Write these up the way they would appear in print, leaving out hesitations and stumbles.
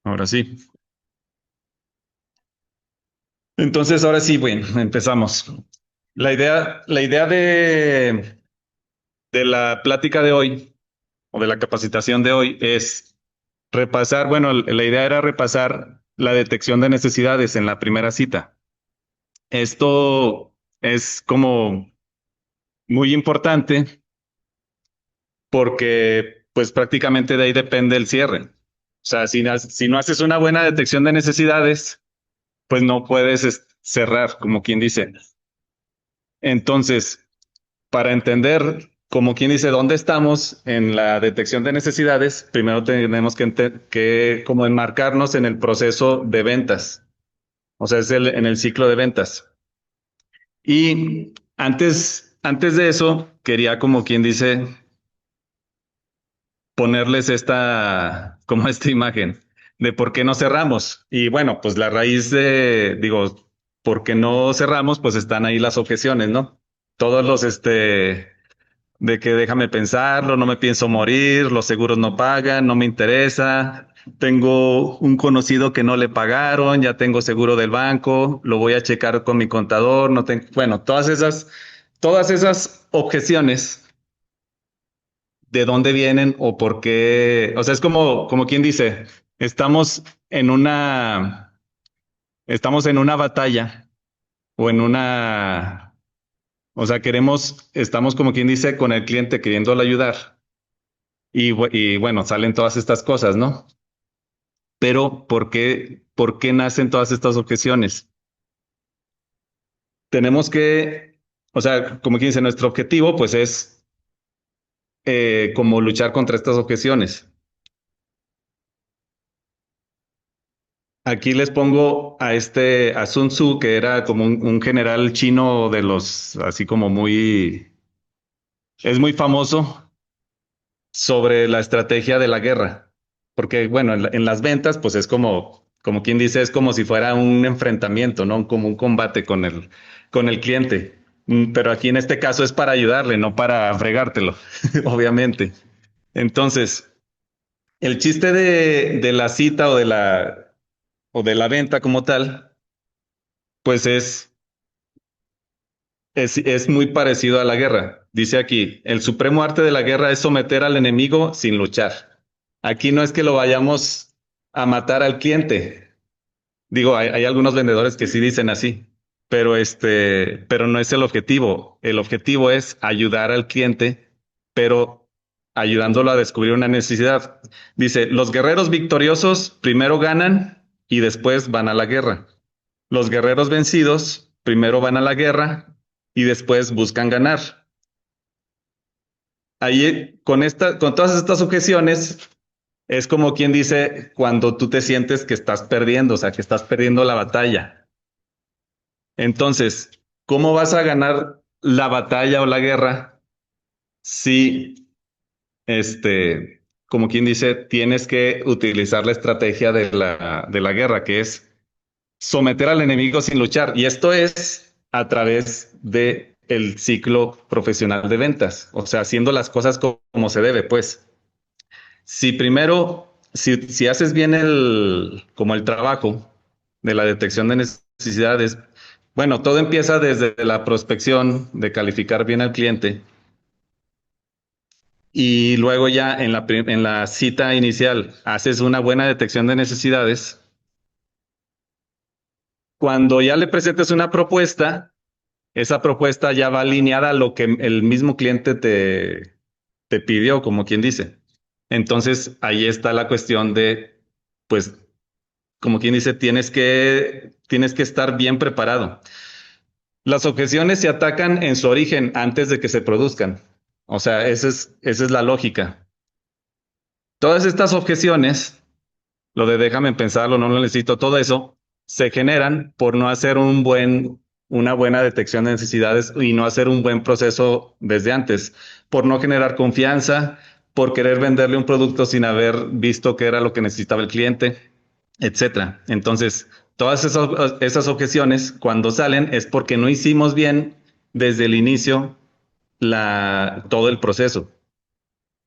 Ahora sí. Entonces, ahora sí, bueno, empezamos. La idea de la plática de hoy o de la capacitación de hoy es repasar, bueno, la idea era repasar la detección de necesidades en la primera cita. Esto es como muy importante porque pues prácticamente de ahí depende el cierre. O sea, si no haces una buena detección de necesidades, pues no puedes cerrar, como quien dice. Entonces, para entender, como quien dice, dónde estamos en la detección de necesidades, primero tenemos que como enmarcarnos en el proceso de ventas, o sea, en el ciclo de ventas. Y antes de eso, quería, como quien dice, ponerles como esta imagen de por qué no cerramos. Y bueno, pues la raíz digo, por qué no cerramos, pues están ahí las objeciones, ¿no? Todos de que déjame pensarlo, no me pienso morir, los seguros no pagan, no me interesa, tengo un conocido que no le pagaron, ya tengo seguro del banco, lo voy a checar con mi contador, no tengo, bueno, todas esas objeciones, ¿de dónde vienen o por qué? O sea, es como quien dice, estamos en estamos en una batalla o o sea, estamos como quien dice con el cliente queriéndolo ayudar. Y bueno, salen todas estas cosas, ¿no? Pero por qué nacen todas estas objeciones? Tenemos o sea, como quien dice, nuestro objetivo, pues es como luchar contra estas objeciones. Aquí les pongo a Sun Tzu, que era como un general chino de así como es muy famoso sobre la estrategia de la guerra. Porque, bueno, en las ventas, pues es como quien dice, es como si fuera un enfrentamiento, ¿no? Como un combate con el cliente. Pero aquí en este caso es para ayudarle, no para fregártelo, obviamente. Entonces, el chiste de la cita o de la venta como tal, pues es muy parecido a la guerra. Dice aquí, el supremo arte de la guerra es someter al enemigo sin luchar. Aquí no es que lo vayamos a matar al cliente. Digo, hay algunos vendedores que sí dicen así, pero pero no es el objetivo. El objetivo es ayudar al cliente, pero ayudándolo a descubrir una necesidad. Dice, los guerreros victoriosos primero ganan y después van a la guerra. Los guerreros vencidos primero van a la guerra y después buscan ganar. Ahí, con todas estas objeciones, es como quien dice cuando tú te sientes que estás perdiendo, o sea, que estás perdiendo la batalla. Entonces, ¿cómo vas a ganar la batalla o la guerra si, como quien dice, tienes que utilizar la estrategia de de la guerra, que es someter al enemigo sin luchar? Y esto es a través de el ciclo profesional de ventas, o sea, haciendo las cosas como se debe, pues. Si haces bien como el trabajo de la detección de necesidades, bueno, todo empieza desde la prospección, de calificar bien al cliente, y luego ya en la cita inicial haces una buena detección de necesidades. Cuando ya le presentes una propuesta, esa propuesta ya va alineada a lo que el mismo cliente te pidió, como quien dice. Entonces, ahí está la cuestión pues, como quien dice, tienes que estar bien preparado. Las objeciones se atacan en su origen antes de que se produzcan. O sea, esa es la lógica. Todas estas objeciones, lo de déjame pensarlo, no lo necesito, todo eso, se generan por no hacer una buena detección de necesidades y no hacer un buen proceso desde antes, por no generar confianza, por querer venderle un producto sin haber visto qué era lo que necesitaba el cliente, etcétera. Entonces, esas objeciones, cuando salen, es porque no hicimos bien desde el inicio todo el proceso.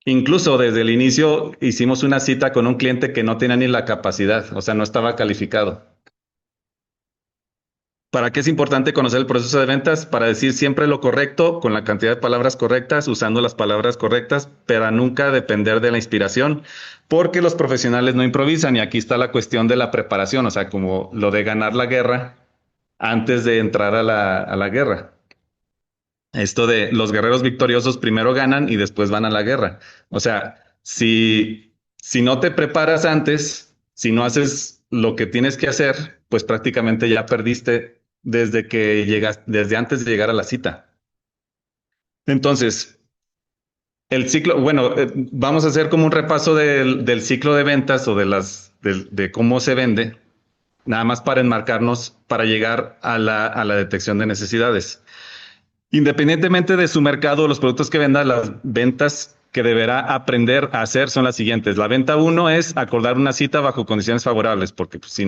Incluso desde el inicio hicimos una cita con un cliente que no tenía ni la capacidad, o sea, no estaba calificado. ¿Para qué es importante conocer el proceso de ventas? Para decir siempre lo correcto, con la cantidad de palabras correctas, usando las palabras correctas, pero nunca depender de la inspiración, porque los profesionales no improvisan y aquí está la cuestión de la preparación, o sea, como lo de ganar la guerra antes de entrar a la guerra. Esto de los guerreros victoriosos primero ganan y después van a la guerra. O sea, si no te preparas antes, si no haces lo que tienes que hacer, pues prácticamente ya perdiste desde que llegas, desde antes de llegar a la cita. Entonces, el ciclo, bueno, vamos a hacer como un repaso del ciclo de ventas o de cómo se vende, nada más para enmarcarnos, para llegar a la detección de necesidades. Independientemente de su mercado, los productos que venda, las ventas que deberá aprender a hacer son las siguientes. La venta uno es acordar una cita bajo condiciones favorables, porque pues, si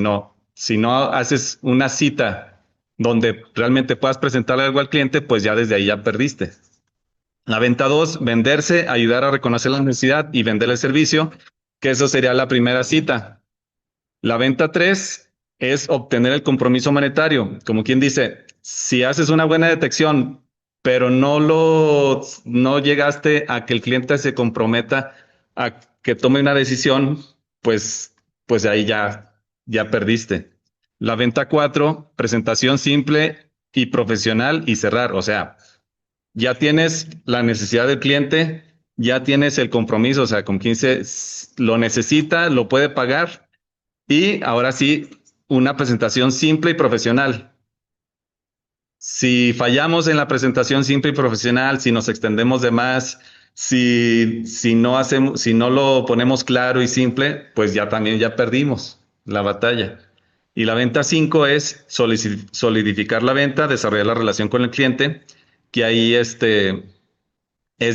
no haces una cita donde realmente puedas presentarle algo al cliente, pues ya desde ahí ya perdiste. La venta 2, venderse, ayudar a reconocer la necesidad y vender el servicio, que eso sería la primera cita. La venta 3 es obtener el compromiso monetario. Como quien dice, si haces una buena detección, pero no llegaste a que el cliente se comprometa a que tome una decisión, pues, pues ahí ya perdiste. La venta 4, presentación simple y profesional y cerrar. O sea, ya tienes la necesidad del cliente, ya tienes el compromiso, o sea, con quien se lo necesita, lo puede pagar y ahora sí, una presentación simple y profesional. Si fallamos en la presentación simple y profesional, si nos extendemos de más, si no lo ponemos claro y simple, pues ya también ya perdimos la batalla. Y la venta 5 es solidificar la venta, desarrollar la relación con el cliente, que ahí es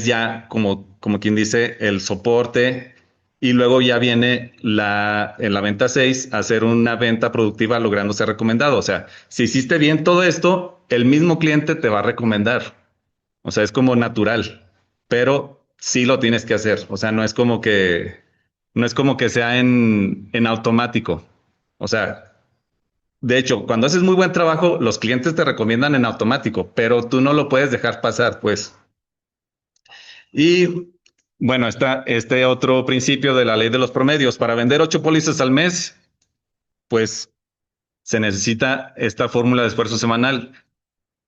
ya como quien dice el soporte y luego ya viene en la venta 6 hacer una venta productiva logrando ser recomendado. O sea, si hiciste bien todo esto, el mismo cliente te va a recomendar. O sea, es como natural, pero sí lo tienes que hacer. O sea, no es como que sea en automático. O sea, de hecho, cuando haces muy buen trabajo, los clientes te recomiendan en automático, pero tú no lo puedes dejar pasar, pues. Y bueno, está este otro principio de la ley de los promedios. Para vender 8 pólizas al mes, pues se necesita esta fórmula de esfuerzo semanal.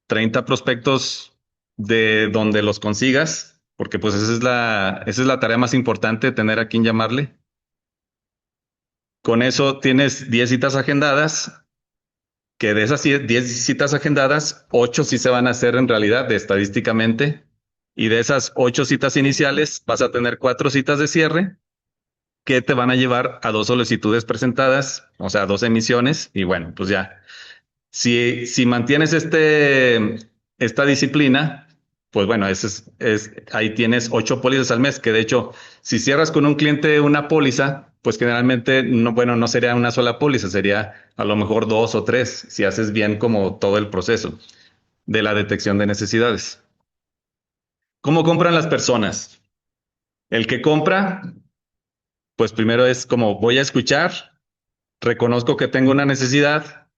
30 prospectos de donde los consigas, porque pues esa es la tarea más importante, tener a quien llamarle. Con eso tienes 10 citas agendadas, que de esas 10 citas agendadas, 8 sí se van a hacer en realidad de estadísticamente. Y de esas 8 citas iniciales, vas a tener 4 citas de cierre que te van a llevar a 2 solicitudes presentadas, o sea, 2 emisiones, y bueno, pues ya. Si mantienes esta disciplina, pues bueno, ahí tienes 8 pólizas al mes, que de hecho, si cierras con un cliente una póliza, pues generalmente no, bueno, no sería una sola póliza, sería a lo mejor 2 o 3, si haces bien como todo el proceso de la detección de necesidades. ¿Cómo compran las personas? El que compra, pues primero es como voy a escuchar, reconozco que tengo una necesidad,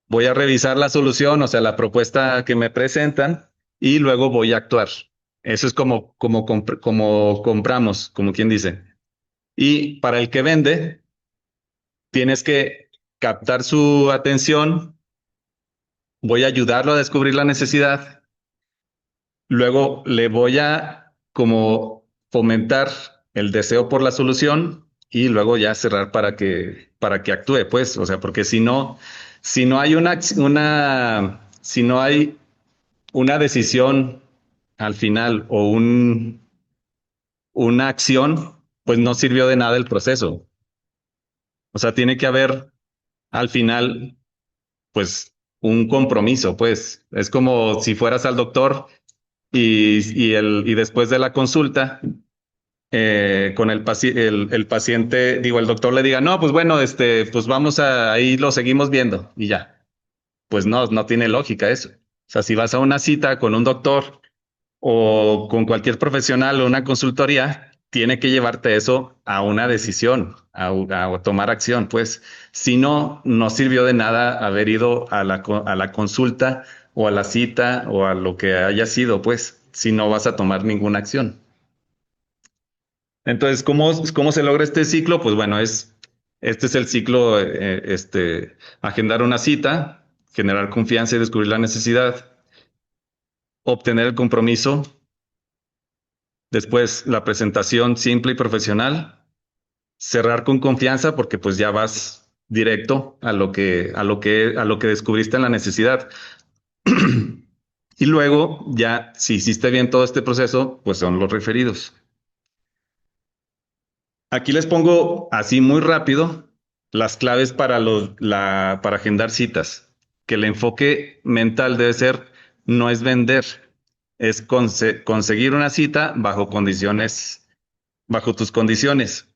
voy a revisar la solución, o sea, la propuesta que me presentan y luego voy a actuar. Eso es como compramos, como quien dice. Y para el que vende, tienes que captar su atención, voy a ayudarlo a descubrir la necesidad, luego le voy a como fomentar el deseo por la solución y luego ya cerrar para que actúe, pues, o sea, porque si no hay si no hay una decisión al final o una acción, pues no sirvió de nada el proceso. O sea, tiene que haber al final, pues, un compromiso, pues. Es como si fueras al doctor y después de la consulta con el paciente, digo, el doctor le diga, no, pues bueno, pues vamos ahí lo seguimos viendo y ya. Pues no tiene lógica eso. O sea, si vas a una cita con un doctor o con cualquier profesional o una consultoría, tiene que llevarte eso a una decisión, a tomar acción. Pues si no, no sirvió de nada haber ido a a la consulta o a la cita o a lo que haya sido, pues si no vas a tomar ninguna acción. Entonces, cómo se logra este ciclo? Pues bueno, este es el ciclo, agendar una cita, generar confianza y descubrir la necesidad, obtener el compromiso, después la presentación simple y profesional, cerrar con confianza porque pues ya vas directo a lo que descubriste en la necesidad. Y luego ya, si hiciste bien todo este proceso, pues son los referidos. Aquí les pongo así muy rápido las claves para para agendar citas. Que el enfoque mental debe ser, no es vender, es conseguir una cita bajo condiciones, bajo tus condiciones,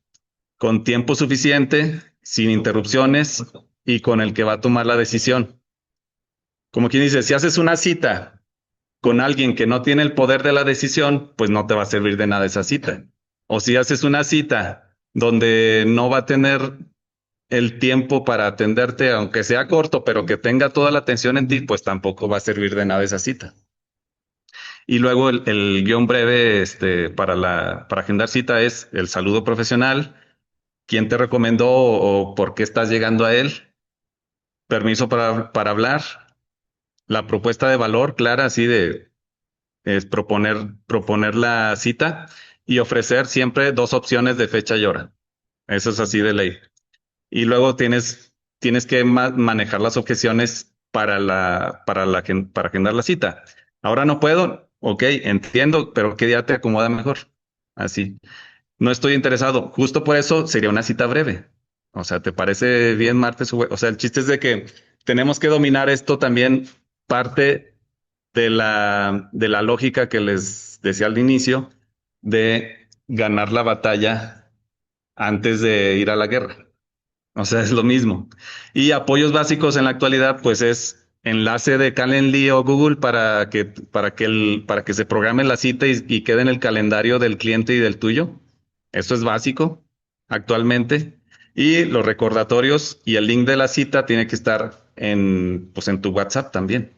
con tiempo suficiente, sin interrupciones y con el que va a tomar la decisión. Como quien dice, si haces una cita con alguien que no tiene el poder de la decisión, pues no te va a servir de nada esa cita. O si haces una cita donde no va a tener el tiempo para atenderte, aunque sea corto, pero que tenga toda la atención en ti, pues tampoco va a servir de nada esa cita. Y luego el guión breve para agendar cita es el saludo profesional, quién te recomendó o por qué estás llegando a él, permiso para hablar, la propuesta de valor clara, así de es proponer la cita y ofrecer siempre dos opciones de fecha y hora. Eso es así de ley. Y luego tienes que manejar las objeciones para agendar la cita. Ahora no puedo, ok, entiendo, pero ¿qué día te acomoda mejor? Así. No estoy interesado. Justo por eso sería una cita breve. O sea, ¿te parece bien martes? O sea, el chiste es de que tenemos que dominar esto también, parte de de la lógica que les decía al inicio, de ganar la batalla antes de ir a la guerra. O sea, es lo mismo. Y apoyos básicos en la actualidad, pues es enlace de Calendly o Google para que se programe la cita y quede en el calendario del cliente y del tuyo. Eso es básico actualmente. Y los recordatorios y el link de la cita tiene que estar pues en tu WhatsApp también.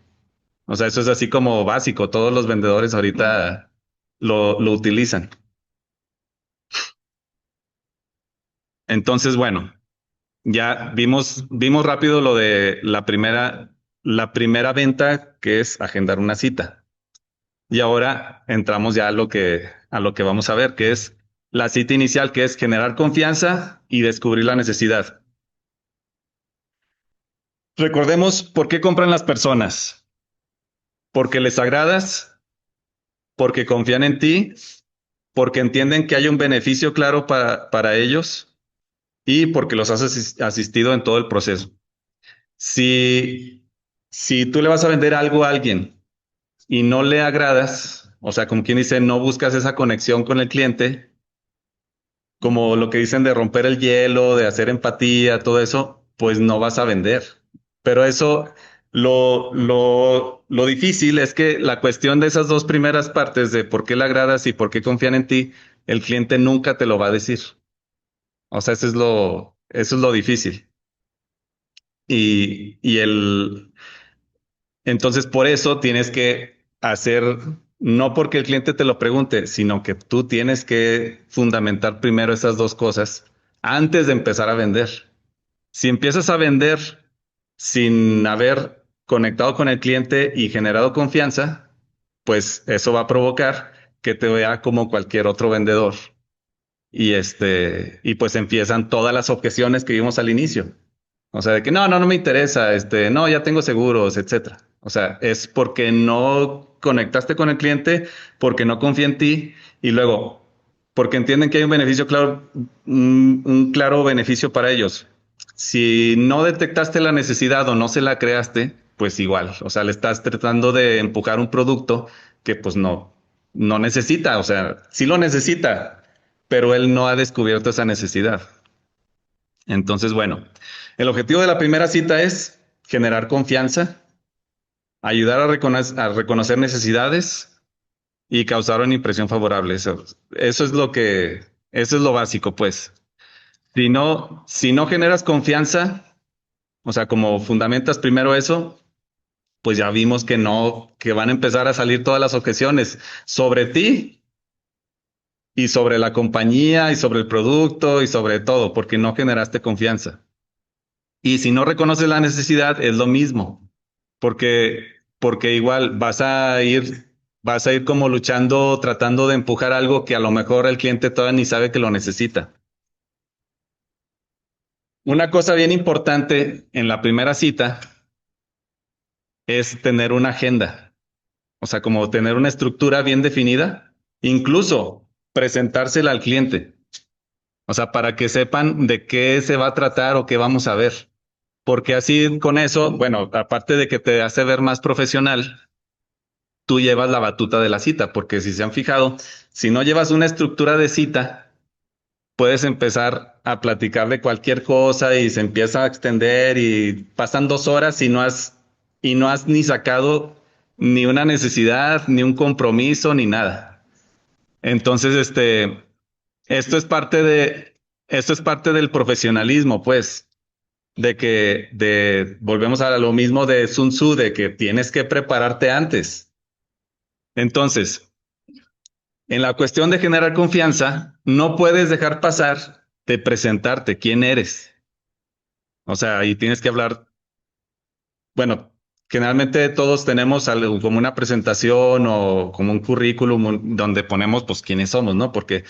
O sea, eso es así como básico. Todos los vendedores ahorita lo utilizan. Entonces, bueno. Ya vimos rápido lo de la primera venta, que es agendar una cita. Y ahora entramos ya a lo que vamos a ver, que es la cita inicial, que es generar confianza y descubrir la necesidad. Recordemos por qué compran las personas. Porque les agradas, porque confían en ti, porque entienden que hay un beneficio claro para ellos y porque los has asistido en todo el proceso. Si, si tú le vas a vender algo a alguien y no le agradas, o sea, como quien dice, no buscas esa conexión con el cliente, como lo que dicen de romper el hielo, de hacer empatía, todo eso, pues no vas a vender. Pero eso, lo difícil es que la cuestión de esas dos primeras partes de por qué le agradas y por qué confían en ti, el cliente nunca te lo va a decir. O sea, eso es lo difícil. Y entonces, por eso tienes que hacer, no porque el cliente te lo pregunte, sino que tú tienes que fundamentar primero esas dos cosas antes de empezar a vender. Si empiezas a vender sin haber conectado con el cliente y generado confianza, pues eso va a provocar que te vea como cualquier otro vendedor. Y pues empiezan todas las objeciones que vimos al inicio. O sea, de que no me interesa, no, ya tengo seguros, etcétera. O sea, es porque no conectaste con el cliente, porque no confía en ti y luego, porque entienden que hay un beneficio claro, un claro beneficio para ellos. Si no detectaste la necesidad o no se la creaste, pues igual, o sea, le estás tratando de empujar un producto que pues no necesita, o sea, sí lo necesita, pero él no ha descubierto esa necesidad. Entonces, bueno, el objetivo de la primera cita es generar confianza, ayudar a reconocer necesidades, y causaron impresión favorable. Eso es eso es lo básico, pues. Si no generas confianza, o sea, como fundamentas primero eso, pues ya vimos que no, que van a empezar a salir todas las objeciones sobre ti y sobre la compañía y sobre el producto y sobre todo, porque no generaste confianza. Y si no reconoces la necesidad, es lo mismo, porque, porque igual vas a ir como luchando, tratando de empujar algo que a lo mejor el cliente todavía ni sabe que lo necesita. Una cosa bien importante en la primera cita es tener una agenda, o sea, como tener una estructura bien definida, incluso presentársela al cliente, o sea, para que sepan de qué se va a tratar o qué vamos a ver. Porque así con eso, bueno, aparte de que te hace ver más profesional, tú llevas la batuta de la cita, porque si se han fijado, si no llevas una estructura de cita, puedes empezar a platicar de cualquier cosa y se empieza a extender y pasan 2 horas y no has ni sacado ni una necesidad, ni un compromiso, ni nada. Entonces, esto es parte del profesionalismo, pues, volvemos a lo mismo de Sun Tzu, de que tienes que prepararte antes. Entonces, en la cuestión de generar confianza, no puedes dejar pasar de presentarte quién eres. O sea, ahí tienes que hablar, bueno, generalmente todos tenemos algo como una presentación o como un currículum donde ponemos pues quiénes somos, ¿no? Porque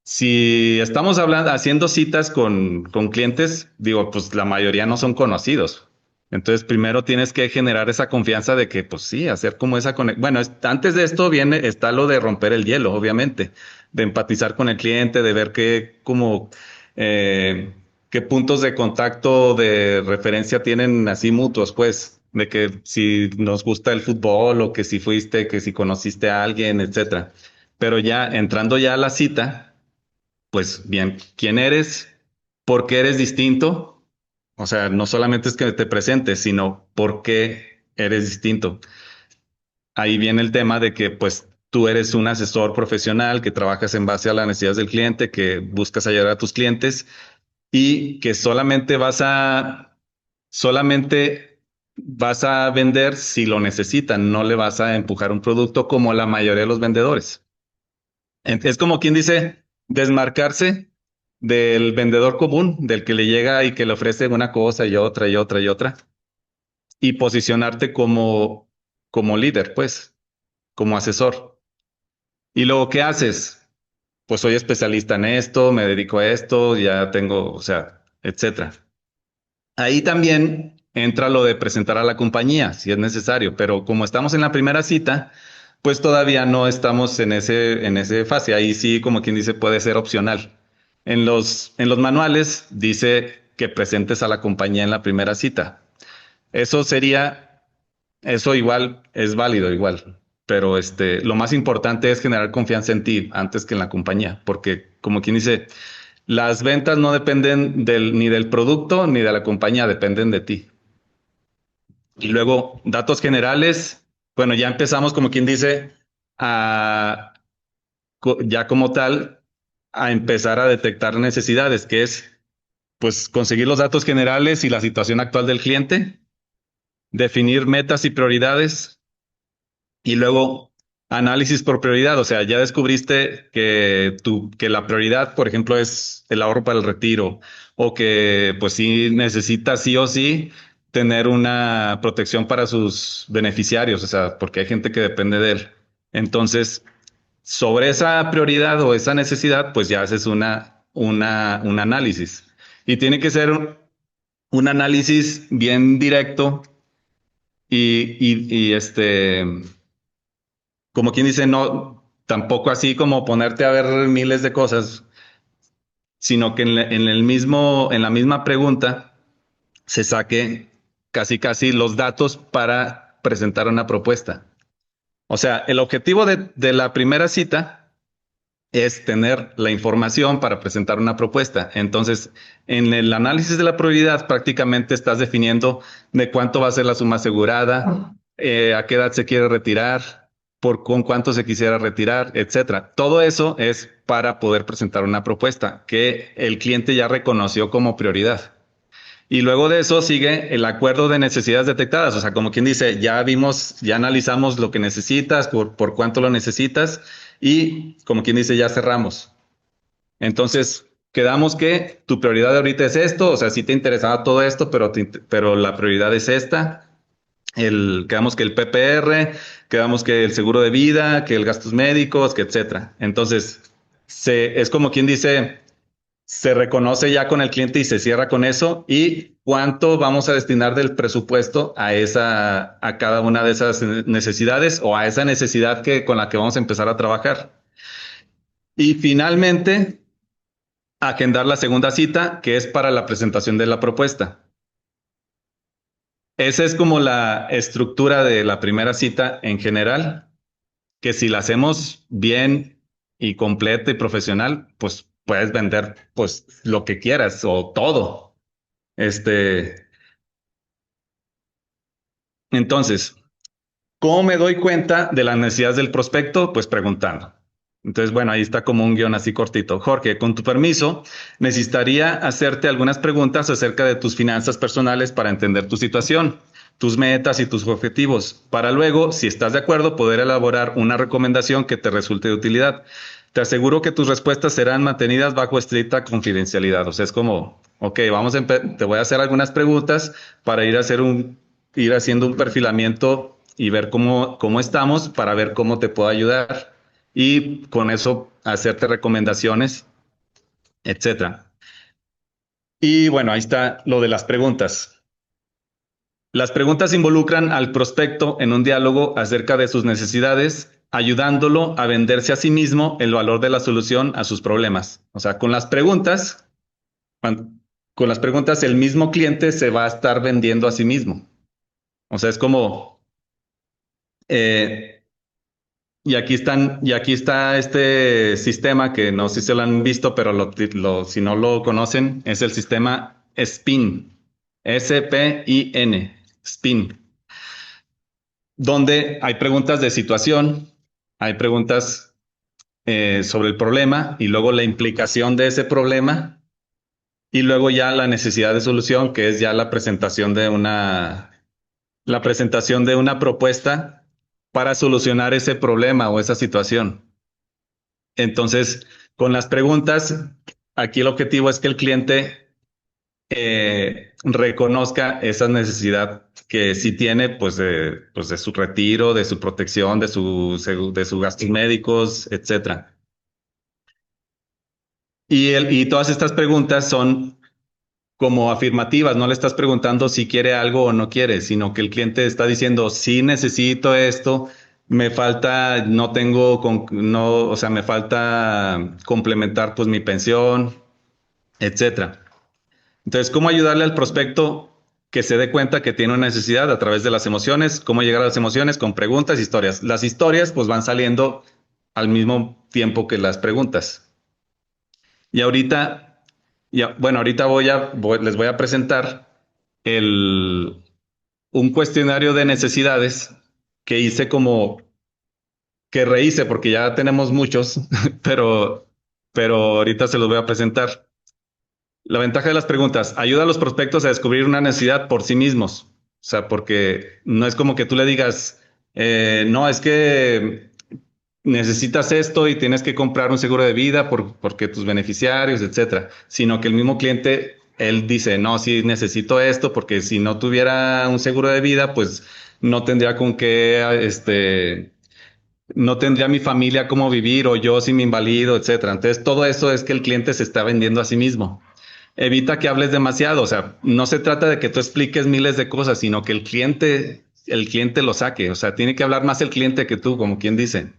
si estamos hablando, haciendo citas con clientes, digo, pues la mayoría no son conocidos. Entonces, primero tienes que generar esa confianza de que, pues sí, hacer como esa conexión. Bueno, antes de esto está lo de romper el hielo, obviamente, de empatizar con el cliente, de ver eh, qué puntos de contacto, de referencia tienen así mutuos, pues, de que si nos gusta el fútbol o que si fuiste, que si conociste a alguien, etcétera. Pero ya entrando ya a la cita, pues bien, ¿quién eres? ¿Por qué eres distinto? O sea, no solamente es que te presentes, sino por qué eres distinto. Ahí viene el tema de que pues tú eres un asesor profesional que trabajas en base a las necesidades del cliente, que buscas ayudar a tus clientes y que solamente vas a vender si lo necesitan, no le vas a empujar un producto como la mayoría de los vendedores. Es como quien dice, desmarcarse del vendedor común, del que le llega y que le ofrece una cosa y otra y otra y otra, y posicionarte como líder, pues, como asesor. ¿Y luego qué haces? Pues soy especialista en esto, me dedico a esto, ya tengo, o sea, etcétera. Ahí también entra lo de presentar a la compañía, si es necesario, pero como estamos en la primera cita, pues todavía no estamos en ese fase. Ahí sí, como quien dice, puede ser opcional. En los manuales dice que presentes a la compañía en la primera cita. Eso sería, eso igual es válido, igual. Pero lo más importante es generar confianza en ti antes que en la compañía, porque como quien dice, las ventas no dependen ni del producto ni de la compañía, dependen de ti. Y luego, datos generales. Bueno, ya empezamos, como quien dice, a, ya como tal, a empezar a detectar necesidades, que es, pues, conseguir los datos generales y la situación actual del cliente, definir metas y prioridades, y luego análisis por prioridad. O sea, ya descubriste que la prioridad, por ejemplo, es el ahorro para el retiro o que pues sí necesita sí o sí tener una protección para sus beneficiarios. O sea, porque hay gente que depende de él. Entonces, sobre esa prioridad o esa necesidad, pues ya haces un análisis. Y tiene que ser un análisis bien directo y como quien dice, no, tampoco así como ponerte a ver miles de cosas, sino que en la misma pregunta se saque casi los datos para presentar una propuesta. O sea, el objetivo de la primera cita es tener la información para presentar una propuesta. Entonces, en el análisis de la probabilidad, prácticamente estás definiendo de cuánto va a ser la suma asegurada, a qué edad se quiere retirar, con cuánto se quisiera retirar, etcétera. Todo eso es para poder presentar una propuesta que el cliente ya reconoció como prioridad. Y luego de eso sigue el acuerdo de necesidades detectadas. O sea, como quien dice, ya vimos, ya analizamos lo que necesitas, por cuánto lo necesitas y como quien dice, ya cerramos. Entonces, quedamos que tu prioridad ahorita es esto, o sea, sí te interesaba todo esto, pero la prioridad es esta. Quedamos que el PPR, quedamos que el seguro de vida, que el gastos médicos, que etcétera. Entonces, es como quien dice, se reconoce ya con el cliente y se cierra con eso. ¿Y cuánto vamos a destinar del presupuesto a cada una de esas necesidades o a esa necesidad con la que vamos a empezar a trabajar? Y finalmente, agendar la segunda cita, que es para la presentación de la propuesta. Esa es como la estructura de la primera cita en general, que si la hacemos bien y completa y profesional, pues puedes vender pues lo que quieras o todo. Este, entonces, ¿cómo me doy cuenta de las necesidades del prospecto? Pues preguntando. Entonces, bueno, ahí está como un guión así cortito. Jorge, con tu permiso, necesitaría hacerte algunas preguntas acerca de tus finanzas personales para entender tu situación, tus metas y tus objetivos, para luego, si estás de acuerdo, poder elaborar una recomendación que te resulte de utilidad. Te aseguro que tus respuestas serán mantenidas bajo estricta confidencialidad. O sea, es como, ok, te voy a hacer algunas preguntas para ir haciendo un perfilamiento y ver cómo estamos para ver cómo te puedo ayudar y con eso hacerte recomendaciones, etcétera. Y bueno, ahí está lo de las preguntas. Las preguntas involucran al prospecto en un diálogo acerca de sus necesidades, ayudándolo a venderse a sí mismo el valor de la solución a sus problemas. O sea, con las preguntas el mismo cliente se va a estar vendiendo a sí mismo. O sea, es como, eh, y aquí está este sistema que no sé si lo han visto, pero si no lo conocen, es el sistema SPIN, SPIN, SPIN, donde hay preguntas de situación, hay preguntas sobre el problema y luego la implicación de ese problema y luego ya la necesidad de solución, que es ya la presentación de una propuesta para solucionar ese problema o esa situación. Entonces, con las preguntas, aquí el objetivo es que el cliente reconozca esa necesidad que sí tiene, pues de su retiro, de su protección, de sus gastos médicos, etcétera. Y todas estas preguntas son como afirmativas, no le estás preguntando si quiere algo o no quiere, sino que el cliente está diciendo, sí necesito esto, me falta, no tengo, no, o sea, me falta complementar pues mi pensión, etcétera. Entonces, ¿cómo ayudarle al prospecto que se dé cuenta que tiene una necesidad a través de las emociones? ¿Cómo llegar a las emociones? Con preguntas, historias. Las historias pues van saliendo al mismo tiempo que las preguntas. Y ahorita, bueno, ahorita les voy a presentar el, un cuestionario de necesidades que hice como que rehice porque ya tenemos muchos, pero ahorita se los voy a presentar. La ventaja de las preguntas, ayuda a los prospectos a descubrir una necesidad por sí mismos. O sea, porque no es como que tú le digas, no, es que necesitas esto y tienes que comprar un seguro de vida porque tus beneficiarios, etcétera, sino que el mismo cliente, él dice, no, sí necesito esto porque si no tuviera un seguro de vida, pues no tendría con qué, no tendría mi familia cómo vivir o yo si me invalido, etcétera. Entonces, todo eso es que el cliente se está vendiendo a sí mismo. Evita que hables demasiado, o sea, no se trata de que tú expliques miles de cosas, sino que el cliente lo saque, o sea, tiene que hablar más el cliente que tú, como quien dice.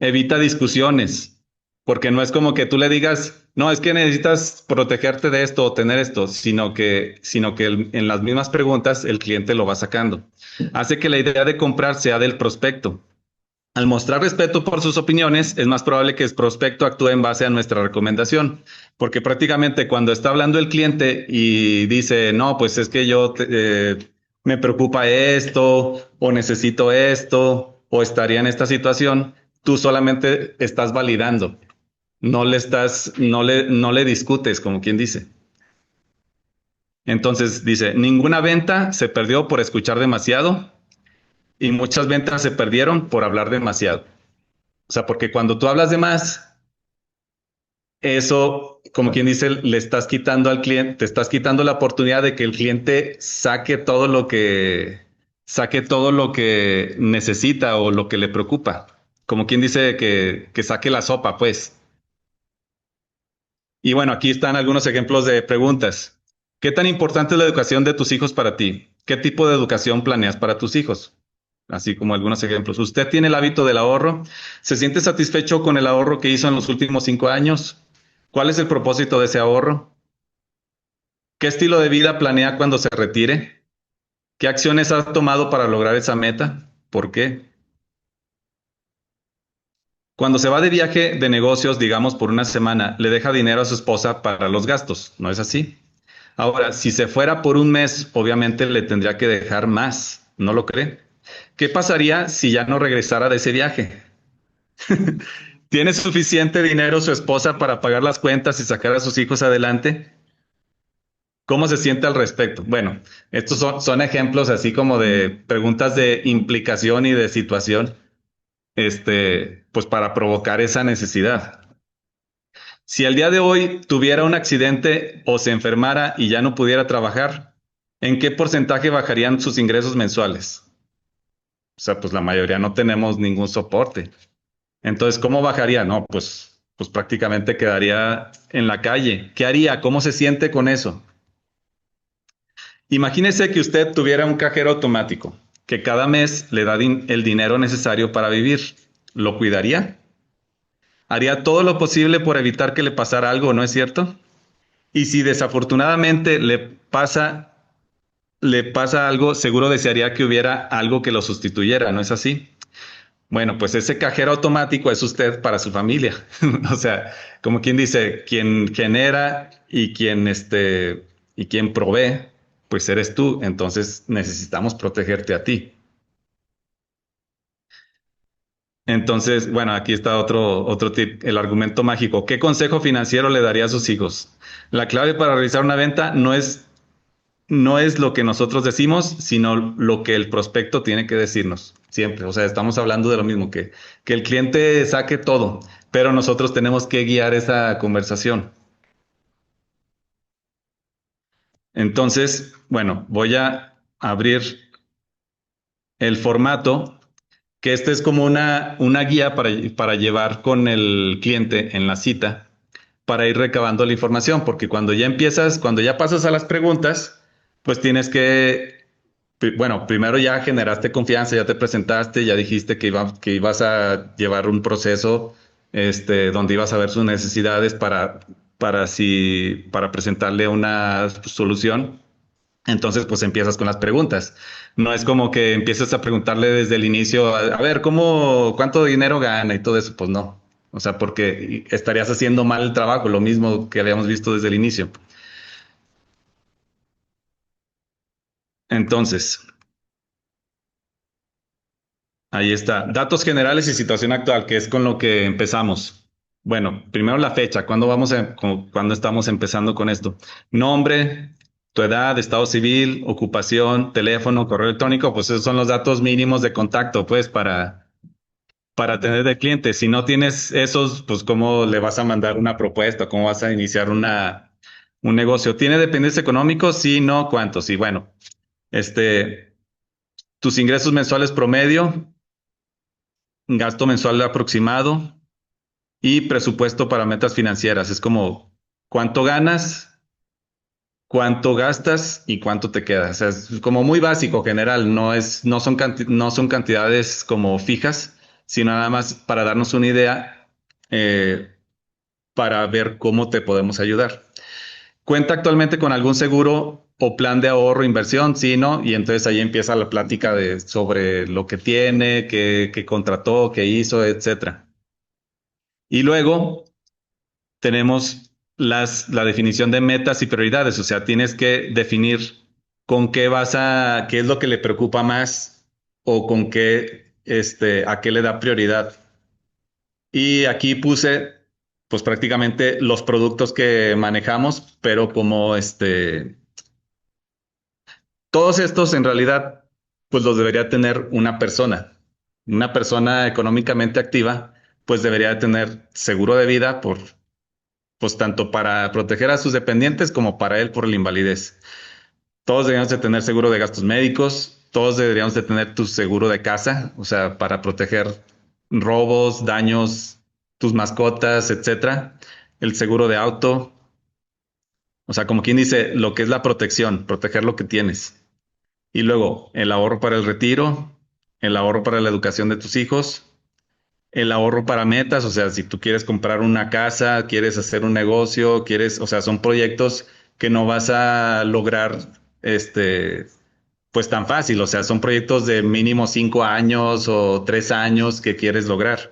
Evita discusiones, porque no es como que tú le digas, no, es que necesitas protegerte de esto o tener esto, sino que en las mismas preguntas el cliente lo va sacando. Hace que la idea de comprar sea del prospecto. Al mostrar respeto por sus opiniones, es más probable que el prospecto actúe en base a nuestra recomendación, porque prácticamente cuando está hablando el cliente y dice, no, pues es que me preocupa esto o necesito esto o estaría en esta situación, tú solamente estás validando, no le discutes, como quien dice. Entonces dice, ninguna venta se perdió por escuchar demasiado y muchas ventas se perdieron por hablar demasiado. O sea, porque cuando tú hablas de más, eso, como quien dice, le estás quitando al cliente, te estás quitando la oportunidad de que el cliente saque todo lo que necesita o lo que le preocupa. Como quien dice que saque la sopa, pues. Y bueno, aquí están algunos ejemplos de preguntas. ¿Qué tan importante es la educación de tus hijos para ti? ¿Qué tipo de educación planeas para tus hijos? Así como algunos ejemplos. ¿Usted tiene el hábito del ahorro? ¿Se siente satisfecho con el ahorro que hizo en los últimos 5 años? ¿Cuál es el propósito de ese ahorro? ¿Qué estilo de vida planea cuando se retire? ¿Qué acciones ha tomado para lograr esa meta? ¿Por qué? Cuando se va de viaje de negocios, digamos por una semana, le deja dinero a su esposa para los gastos, ¿no es así? Ahora, si se fuera por un mes, obviamente le tendría que dejar más, ¿no lo cree? ¿Qué pasaría si ya no regresara de ese viaje? ¿Tiene suficiente dinero su esposa para pagar las cuentas y sacar a sus hijos adelante? ¿Cómo se siente al respecto? Bueno, estos son ejemplos así como de preguntas de implicación y de situación, pues para provocar esa necesidad. Si el día de hoy tuviera un accidente o se enfermara y ya no pudiera trabajar, ¿en qué porcentaje bajarían sus ingresos mensuales? O sea, pues la mayoría no tenemos ningún soporte. Entonces, ¿cómo bajaría? No, pues prácticamente quedaría en la calle. ¿Qué haría? ¿Cómo se siente con eso? Imagínese que usted tuviera un cajero automático que cada mes le da el dinero necesario para vivir. ¿Lo cuidaría? Haría todo lo posible por evitar que le pasara algo, ¿no es cierto? Y si desafortunadamente le pasa algo, seguro desearía que hubiera algo que lo sustituyera, ¿no es así? Bueno, pues ese cajero automático es usted para su familia. O sea, como quien dice, quien genera y quien provee, pues eres tú. Entonces necesitamos protegerte a ti. Entonces, bueno, aquí está otro tip, el argumento mágico. ¿Qué consejo financiero le daría a sus hijos? La clave para realizar una venta no es lo que nosotros decimos, sino lo que el prospecto tiene que decirnos. Siempre. O sea, estamos hablando de lo mismo, que el cliente saque todo, pero nosotros tenemos que guiar esa conversación. Entonces, bueno, voy a abrir el formato, que este es como una guía para llevar con el cliente en la cita, para ir recabando la información, porque cuando ya pasas a las preguntas, pues tienes que bueno, primero ya generaste confianza, ya te presentaste, ya dijiste que ibas a llevar un proceso, donde ibas a ver sus necesidades para presentarle una solución. Entonces, pues empiezas con las preguntas. No es como que empieces a preguntarle desde el inicio, a ver, cuánto dinero gana y todo eso, pues no. O sea, porque estarías haciendo mal el trabajo, lo mismo que habíamos visto desde el inicio. Entonces, ahí está. Datos generales y situación actual, que es con lo que empezamos. Bueno, primero la fecha, cuándo estamos empezando con esto? Nombre, tu edad, estado civil, ocupación, teléfono, correo electrónico, pues esos son los datos mínimos de contacto, pues, para tener de cliente. Si no tienes esos, pues, ¿cómo le vas a mandar una propuesta? ¿Cómo vas a iniciar un negocio? ¿Tiene dependencia económico? Sí, no, ¿cuántos? Y bueno, este, tus ingresos mensuales promedio, gasto mensual aproximado y presupuesto para metas financieras. Es como cuánto ganas, cuánto gastas y cuánto te queda. O sea, es como muy básico, general. No son cantidades como fijas, sino nada más para darnos una idea, eh, para ver cómo te podemos ayudar. ¿Cuenta actualmente con algún seguro o plan de ahorro o inversión? Sí, ¿no? Y entonces ahí empieza la plática sobre lo que tiene, qué contrató, qué hizo, etcétera. Y luego tenemos la definición de metas y prioridades, o sea, tienes que definir qué es lo que le preocupa más o con qué a qué le da prioridad. Y aquí puse, pues prácticamente los productos que manejamos, pero como todos estos en realidad, pues los debería tener una persona. Una persona económicamente activa, pues debería tener seguro de vida pues tanto para proteger a sus dependientes como para él por la invalidez. Todos deberíamos de tener seguro de gastos médicos, todos deberíamos de tener tu seguro de casa, o sea, para proteger robos, daños, tus mascotas, etcétera. El seguro de auto, o sea, como quien dice, lo que es la protección, proteger lo que tienes. Y luego el ahorro para el retiro, el ahorro para la educación de tus hijos, el ahorro para metas, o sea, si tú quieres comprar una casa, quieres hacer un negocio, quieres, o sea, son proyectos que no vas a lograr, pues tan fácil, o sea, son proyectos de mínimo 5 años o 3 años que quieres lograr.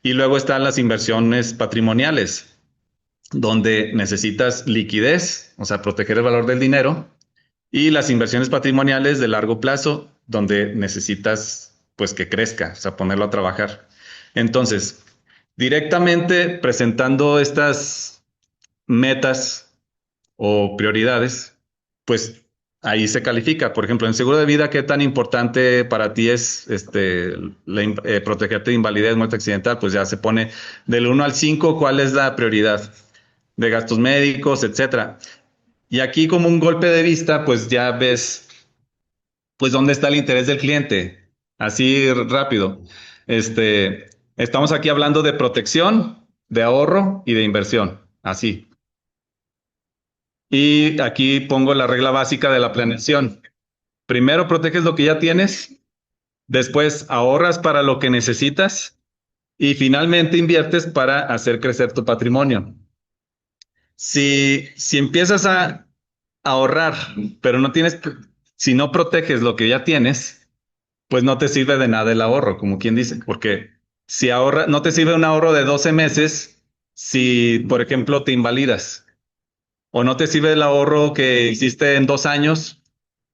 Y luego están las inversiones patrimoniales, donde necesitas liquidez, o sea, proteger el valor del dinero, y las inversiones patrimoniales de largo plazo, donde necesitas, pues, que crezca, o sea, ponerlo a trabajar. Entonces, directamente presentando estas metas o prioridades, pues ahí se califica. Por ejemplo, en seguro de vida, ¿qué tan importante para ti es protegerte de invalidez, muerte accidental? Pues ya se pone del 1 al 5, ¿cuál es la prioridad? De gastos médicos, etcétera. Y aquí como un golpe de vista, pues ya ves, pues dónde está el interés del cliente. Así rápido. Estamos aquí hablando de protección, de ahorro y de inversión. Así. Y aquí pongo la regla básica de la planeación. Primero proteges lo que ya tienes, después ahorras para lo que necesitas y finalmente inviertes para hacer crecer tu patrimonio. Si empiezas a ahorrar, pero si no proteges lo que ya tienes, pues no te sirve de nada el ahorro, como quien dice, porque si ahorra, no te sirve un ahorro de 12 meses si, por ejemplo, te invalidas, o no te sirve el ahorro que hiciste en 2 años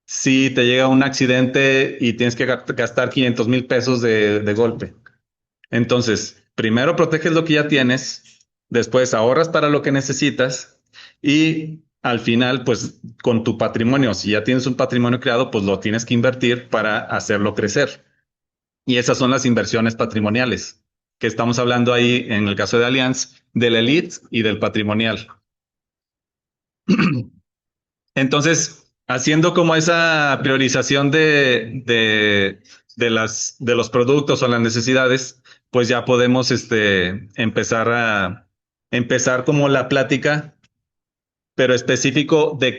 si te llega un accidente y tienes que gastar 500,000 pesos de golpe. Entonces, primero proteges lo que ya tienes, después ahorras para lo que necesitas y al final, pues con tu patrimonio, si ya tienes un patrimonio creado, pues lo tienes que invertir para hacerlo crecer. Y esas son las inversiones patrimoniales, que estamos hablando ahí en el caso de Allianz, del Elite y del patrimonial. Entonces, haciendo como esa priorización de los productos o las necesidades, pues ya podemos empezar como la plática, pero específico de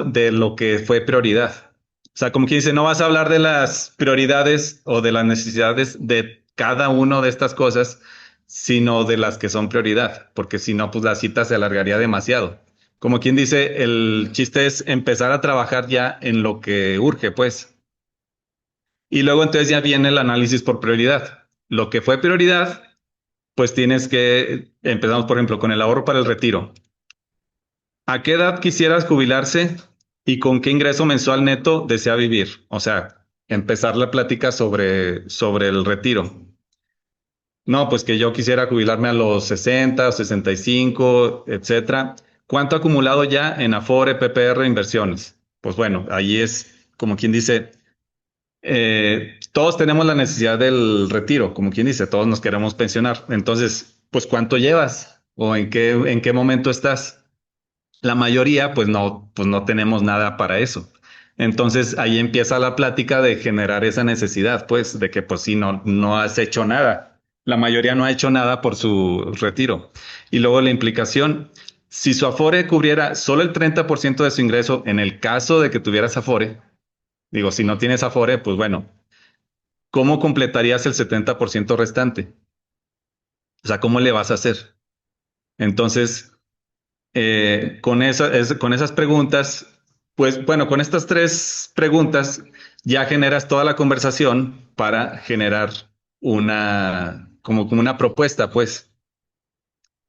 de lo que fue prioridad. O sea, como quien dice, no vas a hablar de las prioridades o de las necesidades de cada una de estas cosas, sino de las que son prioridad, porque si no, pues la cita se alargaría demasiado. Como quien dice, el chiste es empezar a trabajar ya en lo que urge, pues. Y luego entonces ya viene el análisis por prioridad. Lo que fue prioridad, pues tienes que, empezamos por ejemplo con el ahorro para el retiro. ¿A qué edad quisieras jubilarse y con qué ingreso mensual neto desea vivir? O sea, empezar la plática sobre el retiro. No, pues que yo quisiera jubilarme a los 60, 65, etcétera. ¿Cuánto ha acumulado ya en Afore, PPR, inversiones? Pues bueno, ahí es como quien dice, todos tenemos la necesidad del retiro, como quien dice, todos nos queremos pensionar. Entonces, pues ¿cuánto llevas? ¿O en qué momento estás? La mayoría, pues no tenemos nada para eso. Entonces ahí empieza la plática de generar esa necesidad, pues, de que pues sí, no has hecho nada. La mayoría no ha hecho nada por su retiro. Y luego la implicación, si su Afore cubriera solo el 30% de su ingreso, en el caso de que tuvieras Afore, digo, si no tienes Afore, pues bueno, ¿cómo completarías el 70% restante? O sea, ¿cómo le vas a hacer? Entonces, con esas preguntas, pues bueno, con estas tres preguntas ya generas toda la conversación para generar como una propuesta, pues.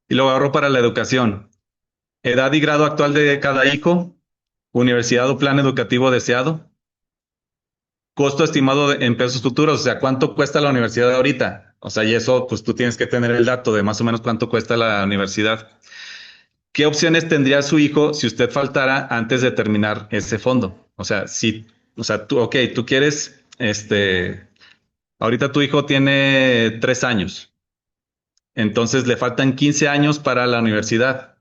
Y luego ahorro para la educación. Edad y grado actual de cada hijo, universidad o plan educativo deseado, costo estimado en pesos futuros, o sea, ¿cuánto cuesta la universidad ahorita? O sea, y eso, pues tú tienes que tener el dato de más o menos cuánto cuesta la universidad. ¿Qué opciones tendría su hijo si usted faltara antes de terminar ese fondo? O sea, si, o sea, tú, ok, tú quieres, ahorita tu hijo tiene 3 años, entonces le faltan 15 años para la universidad.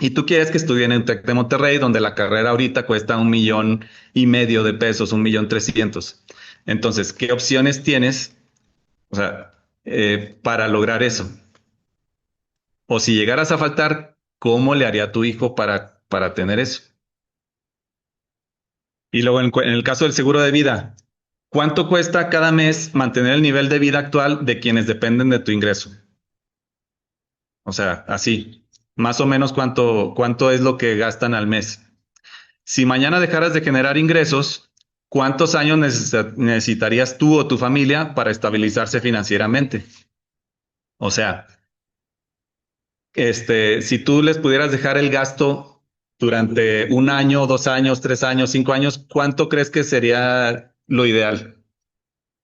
Y tú quieres que estudie en el TEC de Monterrey, donde la carrera ahorita cuesta 1,5 millones de pesos, 1,300,000. Entonces, ¿qué opciones tienes, o sea, para lograr eso? O si llegaras a faltar, ¿cómo le haría tu hijo para tener eso? Y luego, en el caso del seguro de vida, ¿cuánto cuesta cada mes mantener el nivel de vida actual de quienes dependen de tu ingreso? O sea, así, más o menos cuánto es lo que gastan al mes. Si mañana dejaras de generar ingresos, ¿cuántos años necesitarías tú o tu familia para estabilizarse financieramente? O sea, si tú les pudieras dejar el gasto durante 1 año, 2 años, 3 años, 5 años, ¿cuánto crees que sería lo ideal?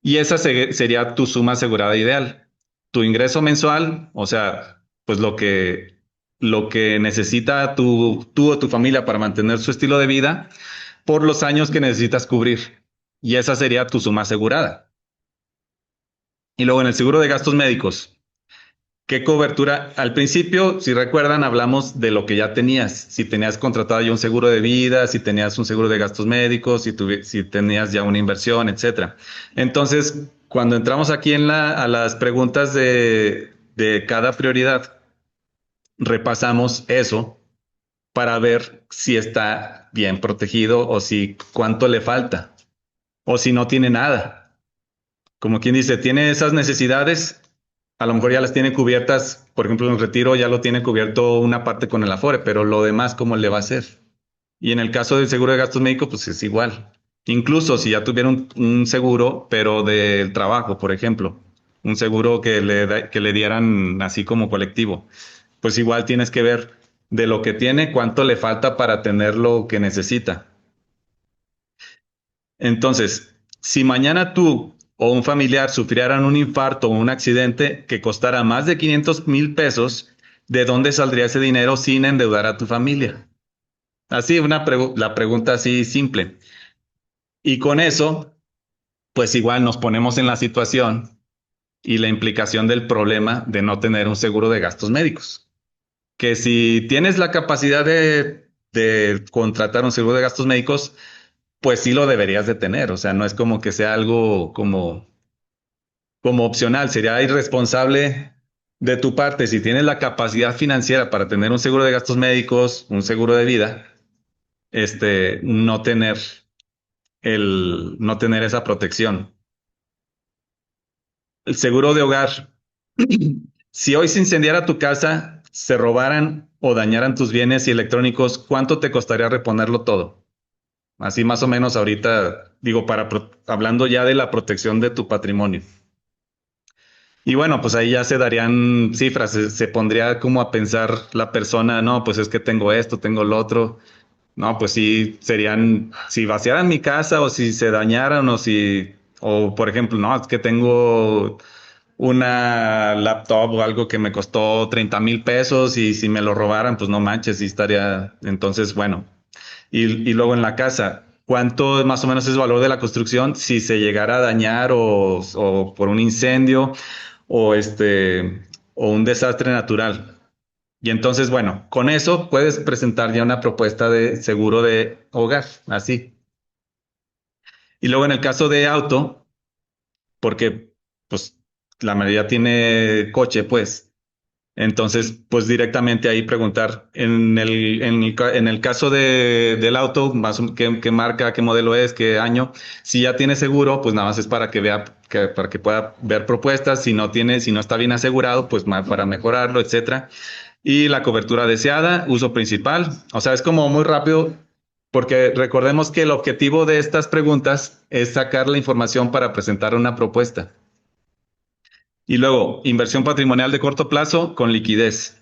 Y esa sería tu suma asegurada ideal. Tu ingreso mensual, o sea, pues lo que necesita tú o tu familia para mantener su estilo de vida por los años que necesitas cubrir. Y esa sería tu suma asegurada. Y luego en el seguro de gastos médicos, ¿qué cobertura? Al principio, si recuerdan, hablamos de lo que ya tenías. Si tenías contratado ya un seguro de vida, si tenías un seguro de gastos médicos, si tenías ya una inversión, etcétera. Entonces, cuando entramos aquí a las preguntas de cada prioridad, repasamos eso para ver si está bien protegido o si cuánto le falta o si no tiene nada. Como quien dice, tiene esas necesidades, a lo mejor ya las tiene cubiertas, por ejemplo, en el retiro ya lo tiene cubierto una parte con el Afore, pero lo demás, ¿cómo le va a hacer? Y en el caso del seguro de gastos médicos, pues es igual. Incluso si ya tuviera un seguro, pero del trabajo, por ejemplo, un seguro que le dieran así como colectivo, pues igual tienes que ver de lo que tiene, cuánto le falta para tener lo que necesita. Entonces, si mañana tú o un familiar sufrieran un infarto o un accidente que costara más de 500,000 pesos, ¿de dónde saldría ese dinero sin endeudar a tu familia? Así, la pregunta así simple. Y con eso, pues igual nos ponemos en la situación y la implicación del problema de no tener un seguro de gastos médicos. Que si tienes la capacidad de contratar un seguro de gastos médicos, pues sí lo deberías de tener. O sea, no es como que sea algo como opcional. Sería irresponsable de tu parte si tienes la capacidad financiera para tener un seguro de gastos médicos, un seguro de vida, no tener esa protección. El seguro de hogar. Si hoy se incendiara tu casa, se robaran o dañaran tus bienes y electrónicos, ¿cuánto te costaría reponerlo todo? Así más o menos ahorita, digo, hablando ya de la protección de tu patrimonio. Y bueno, pues ahí ya se darían cifras, se pondría como a pensar la persona, no, pues es que tengo esto, tengo lo otro. No, pues sí, si vaciaran mi casa o si se dañaran o por ejemplo, no, es que tengo una laptop o algo que me costó 30,000 pesos y si me lo robaran, pues no manches, sí estaría, entonces, bueno. Y luego en la casa, ¿cuánto más o menos es el valor de la construcción si se llegara a dañar o por un incendio o un desastre natural? Y entonces, bueno, con eso puedes presentar ya una propuesta de seguro de hogar, así. Y luego en el caso de auto, porque pues la mayoría tiene coche, pues. Entonces, pues directamente ahí preguntar, en el caso del auto, más qué marca, qué modelo es, qué año, si ya tiene seguro, pues nada más es para que vea, para que pueda ver propuestas, si no está bien asegurado, pues para mejorarlo, etcétera. Y la cobertura deseada, uso principal, o sea, es como muy rápido, porque recordemos que el objetivo de estas preguntas es sacar la información para presentar una propuesta. Y luego, inversión patrimonial de corto plazo con liquidez.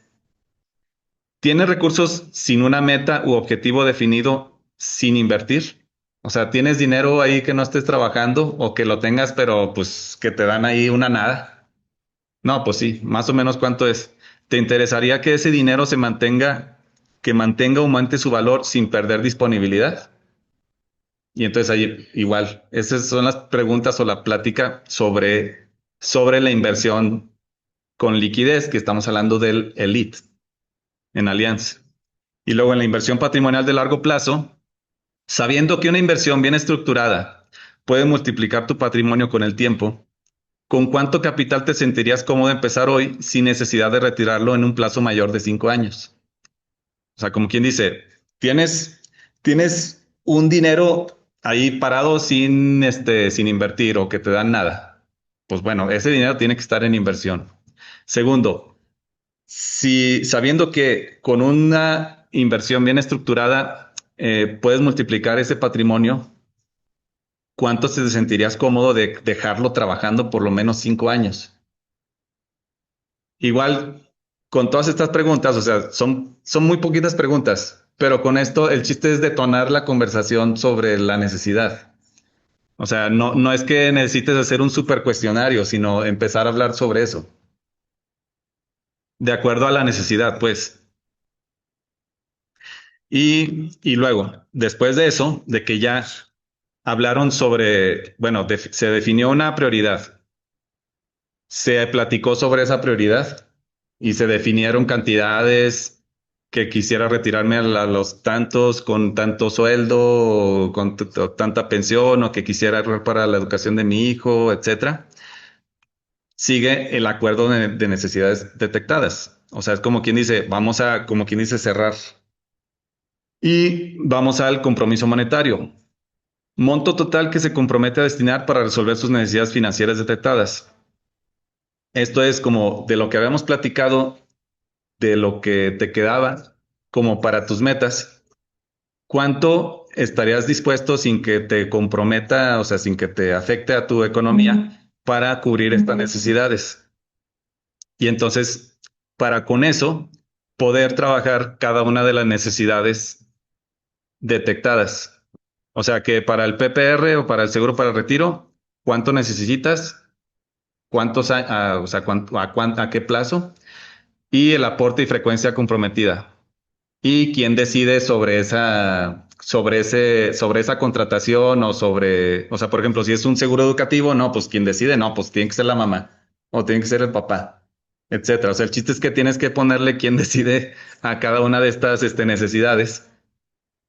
¿Tiene recursos sin una meta u objetivo definido sin invertir? O sea, tienes dinero ahí que no estés trabajando o que lo tengas, pero pues que te dan ahí una nada. No, pues sí, más o menos cuánto es. ¿Te interesaría que ese dinero se mantenga, que mantenga o aumente su valor sin perder disponibilidad? Y entonces ahí igual, esas son las preguntas o la plática sobre la inversión con liquidez, que estamos hablando del Elite en Alianza. Y luego en la inversión patrimonial de largo plazo, sabiendo que una inversión bien estructurada puede multiplicar tu patrimonio con el tiempo, ¿con cuánto capital te sentirías cómodo empezar hoy sin necesidad de retirarlo en un plazo mayor de 5 años? O sea, como quien dice, tienes un dinero ahí parado sin invertir o que te dan nada. Pues bueno, ese dinero tiene que estar en inversión. Segundo, si sabiendo que con una inversión bien estructurada puedes multiplicar ese patrimonio, ¿cuánto te sentirías cómodo de dejarlo trabajando por lo menos 5 años? Igual, con todas estas preguntas, o sea, son muy poquitas preguntas, pero con esto el chiste es detonar la conversación sobre la necesidad. O sea, no es que necesites hacer un super cuestionario, sino empezar a hablar sobre eso, de acuerdo a la necesidad, pues. Y luego, después de eso, de que ya hablaron sobre, bueno, se definió una prioridad, se platicó sobre esa prioridad y se definieron cantidades que quisiera retirarme a los tantos con tanto sueldo o con o tanta pensión o que quisiera ahorrar para la educación de mi hijo, etcétera. Sigue el acuerdo de necesidades detectadas. O sea, es como quien dice, como quien dice, cerrar. Y vamos al compromiso monetario. Monto total que se compromete a destinar para resolver sus necesidades financieras detectadas. Esto es como de lo que habíamos platicado, de lo que te quedaba como para tus metas. ¿Cuánto estarías dispuesto sin que te comprometa, o sea, sin que te afecte a tu economía para cubrir estas necesidades? Y entonces, para con eso, poder trabajar cada una de las necesidades detectadas. O sea, que para el PPR o para el seguro para el retiro, ¿cuánto necesitas? O sea, a qué plazo? Y el aporte y frecuencia comprometida. ¿Y quién decide sobre esa contratación o sea, por ejemplo, si es un seguro educativo, no, pues quien decide, no, pues tiene que ser la mamá o tiene que ser el papá, etcétera. O sea, el chiste es que tienes que ponerle quién decide a cada una de estas, necesidades.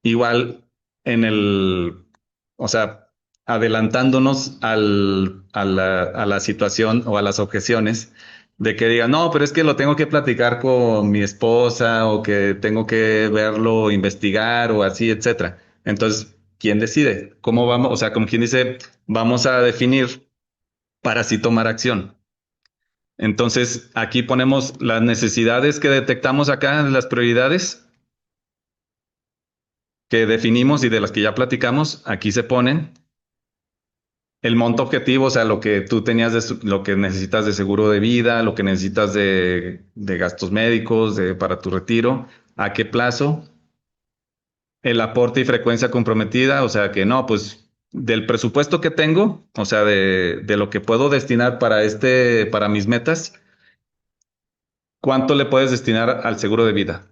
Igual en o sea, adelantándonos a la situación o a las objeciones de que digan, no, pero es que lo tengo que platicar con mi esposa o que tengo que verlo, investigar o así, etcétera. Entonces, ¿quién decide? ¿Cómo vamos? O sea, como quien dice, vamos a definir para así tomar acción. Entonces, aquí ponemos las necesidades que detectamos acá, las prioridades que definimos y de las que ya platicamos, aquí se ponen el monto objetivo, o sea, lo que tú tenías, lo que necesitas de seguro de vida, lo que necesitas de gastos médicos, para tu retiro, a qué plazo, el aporte y frecuencia comprometida, o sea, que no, pues del presupuesto que tengo, o sea, de lo que puedo destinar para mis metas, ¿cuánto le puedes destinar al seguro de vida?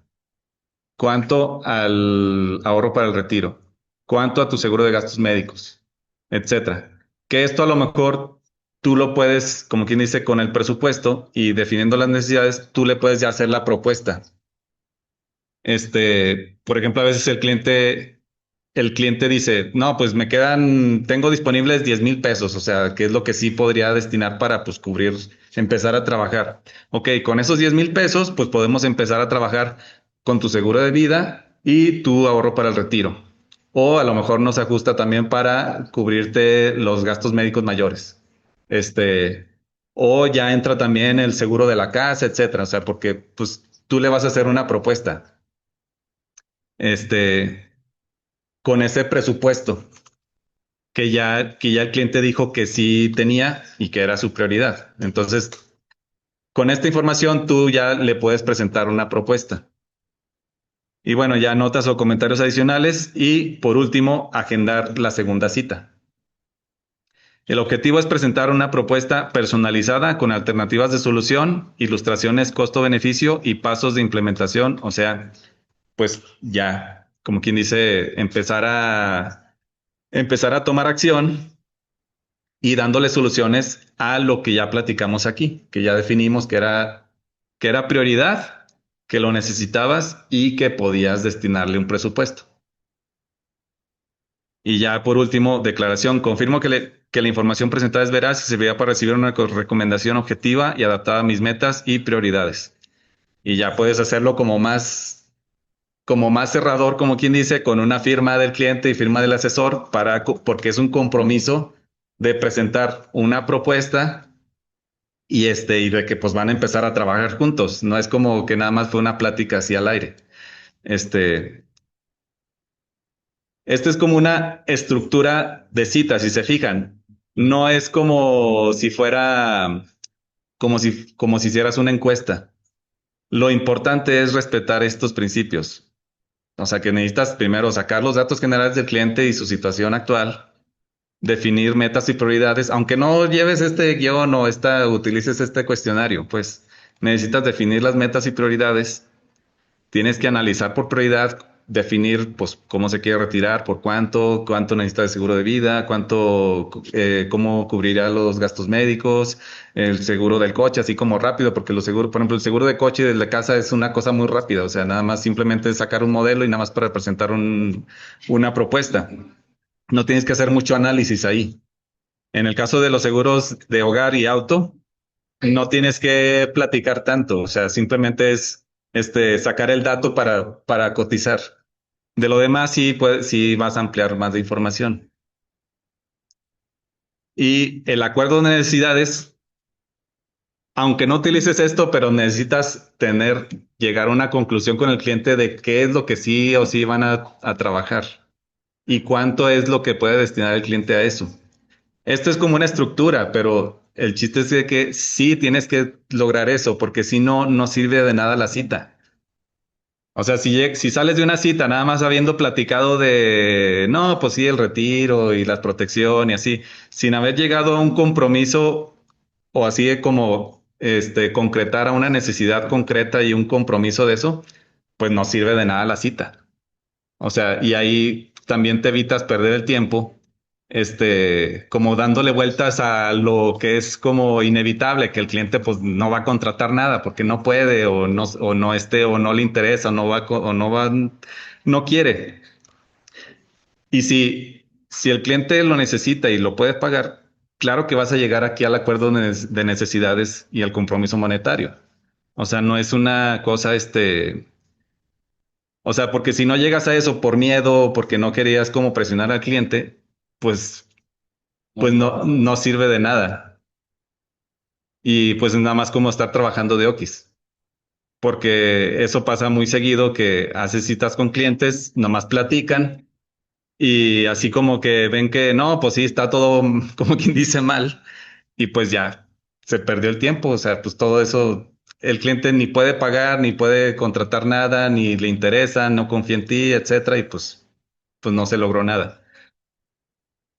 ¿Cuánto al ahorro para el retiro? ¿Cuánto a tu seguro de gastos médicos? Etcétera. Que esto a lo mejor tú lo puedes, como quien dice, con el presupuesto y definiendo las necesidades, tú le puedes ya hacer la propuesta. Por ejemplo, a veces el cliente dice, no, pues tengo disponibles 10,000 pesos, o sea, que es lo que sí podría destinar para pues cubrir, empezar a trabajar. Ok, con esos 10,000 pesos, pues podemos empezar a trabajar con tu seguro de vida y tu ahorro para el retiro. O a lo mejor nos ajusta también para cubrirte los gastos médicos mayores. Este, o ya entra también el seguro de la casa, etcétera. O sea, porque pues tú le vas a hacer una propuesta. Este, con ese presupuesto que ya el cliente dijo que sí tenía y que era su prioridad. Entonces, con esta información tú ya le puedes presentar una propuesta. Y bueno, ya notas o comentarios adicionales. Y por último, agendar la segunda cita. El objetivo es presentar una propuesta personalizada con alternativas de solución, ilustraciones costo-beneficio y pasos de implementación. O sea, pues ya, como quien dice, empezar a tomar acción y dándole soluciones a lo que ya platicamos aquí, que ya definimos que era prioridad, que lo necesitabas y que podías destinarle un presupuesto. Y ya por último, declaración. Confirmo que la información presentada es veraz y servirá para recibir una recomendación objetiva y adaptada a mis metas y prioridades. Y ya puedes hacerlo como más cerrador, como quien dice, con una firma del cliente y firma del asesor, porque es un compromiso de presentar una propuesta y de que pues van a empezar a trabajar juntos. No es como que nada más fue una plática así al aire. Este, Esto es como una estructura de citas, si se fijan. No es como si fuera, como si hicieras una encuesta. Lo importante es respetar estos principios. O sea que necesitas primero sacar los datos generales del cliente y su situación actual, definir metas y prioridades, aunque no lleves este guión o utilices este cuestionario, pues necesitas definir las metas y prioridades. Tienes que analizar por prioridad, definir pues cómo se quiere retirar, por cuánto necesita de seguro de vida, cómo cubrirá los gastos médicos, el seguro del coche, así como rápido, porque los seguros, por ejemplo, el seguro de coche y de la casa es una cosa muy rápida, o sea, nada más simplemente es sacar un modelo y nada más para presentar una propuesta. No tienes que hacer mucho análisis ahí. En el caso de los seguros de hogar y auto, no tienes que platicar tanto, o sea, simplemente es sacar el dato para cotizar. De lo demás, sí vas a ampliar más de información. Y el acuerdo de necesidades, aunque no utilices esto, pero necesitas llegar a una conclusión con el cliente de qué es lo que sí o sí van a trabajar y cuánto es lo que puede destinar el cliente a eso. Esto es como una estructura, pero el chiste es de que sí tienes que lograr eso, porque si no, no sirve de nada la cita. O sea, si sales de una cita nada más habiendo platicado no, pues sí, el retiro y la protección y así, sin haber llegado a un compromiso o así de como concretar a una necesidad concreta y un compromiso de eso, pues no sirve de nada la cita. O sea, y ahí también te evitas perder el tiempo, como dándole vueltas a lo que es como inevitable, que el cliente pues no va a contratar nada porque no puede o no le interesa no quiere. Y si el cliente lo necesita y lo puede pagar, claro que vas a llegar aquí al acuerdo de necesidades y al compromiso monetario. O sea, no es una cosa, o sea, porque si no llegas a eso por miedo o porque no querías como presionar al cliente, pues, pues no sirve de nada. Y pues nada más como estar trabajando de okis. Porque eso pasa muy seguido que haces citas con clientes, nomás platican y así como que ven que no, pues sí, está todo como quien dice mal y pues ya se perdió el tiempo. O sea, pues todo eso, el cliente ni puede pagar, ni puede contratar nada, ni le interesa, no confía en ti, etcétera, y pues no se logró nada.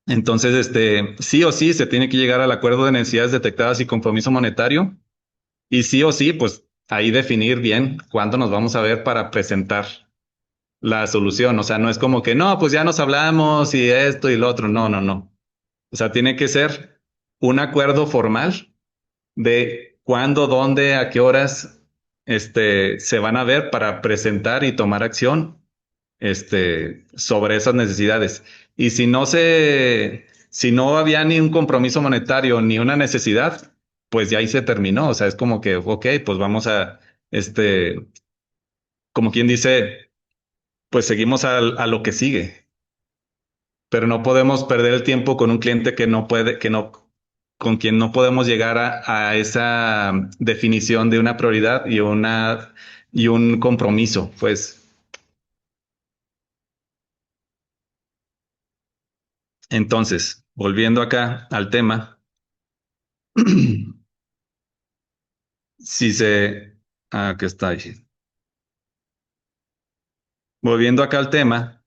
Entonces, sí o sí se tiene que llegar al acuerdo de necesidades detectadas y compromiso monetario. Y sí o sí, pues ahí definir bien cuándo nos vamos a ver para presentar la solución. O sea, no es como que no, pues ya nos hablamos y esto y lo otro. No, no, no. O sea, tiene que ser un acuerdo formal de cuándo, dónde, a qué horas, se van a ver para presentar y tomar acción, sobre esas necesidades. Y si no había ni un compromiso monetario ni una necesidad, pues ya ahí se terminó. O sea, es como que, ok, pues como quien dice, pues seguimos a lo que sigue. Pero no podemos perder el tiempo con un cliente que no puede, que no, con quien no podemos llegar a esa definición de una prioridad y un compromiso. Pues entonces, volviendo acá al tema, si se, que está ahí. volviendo acá al tema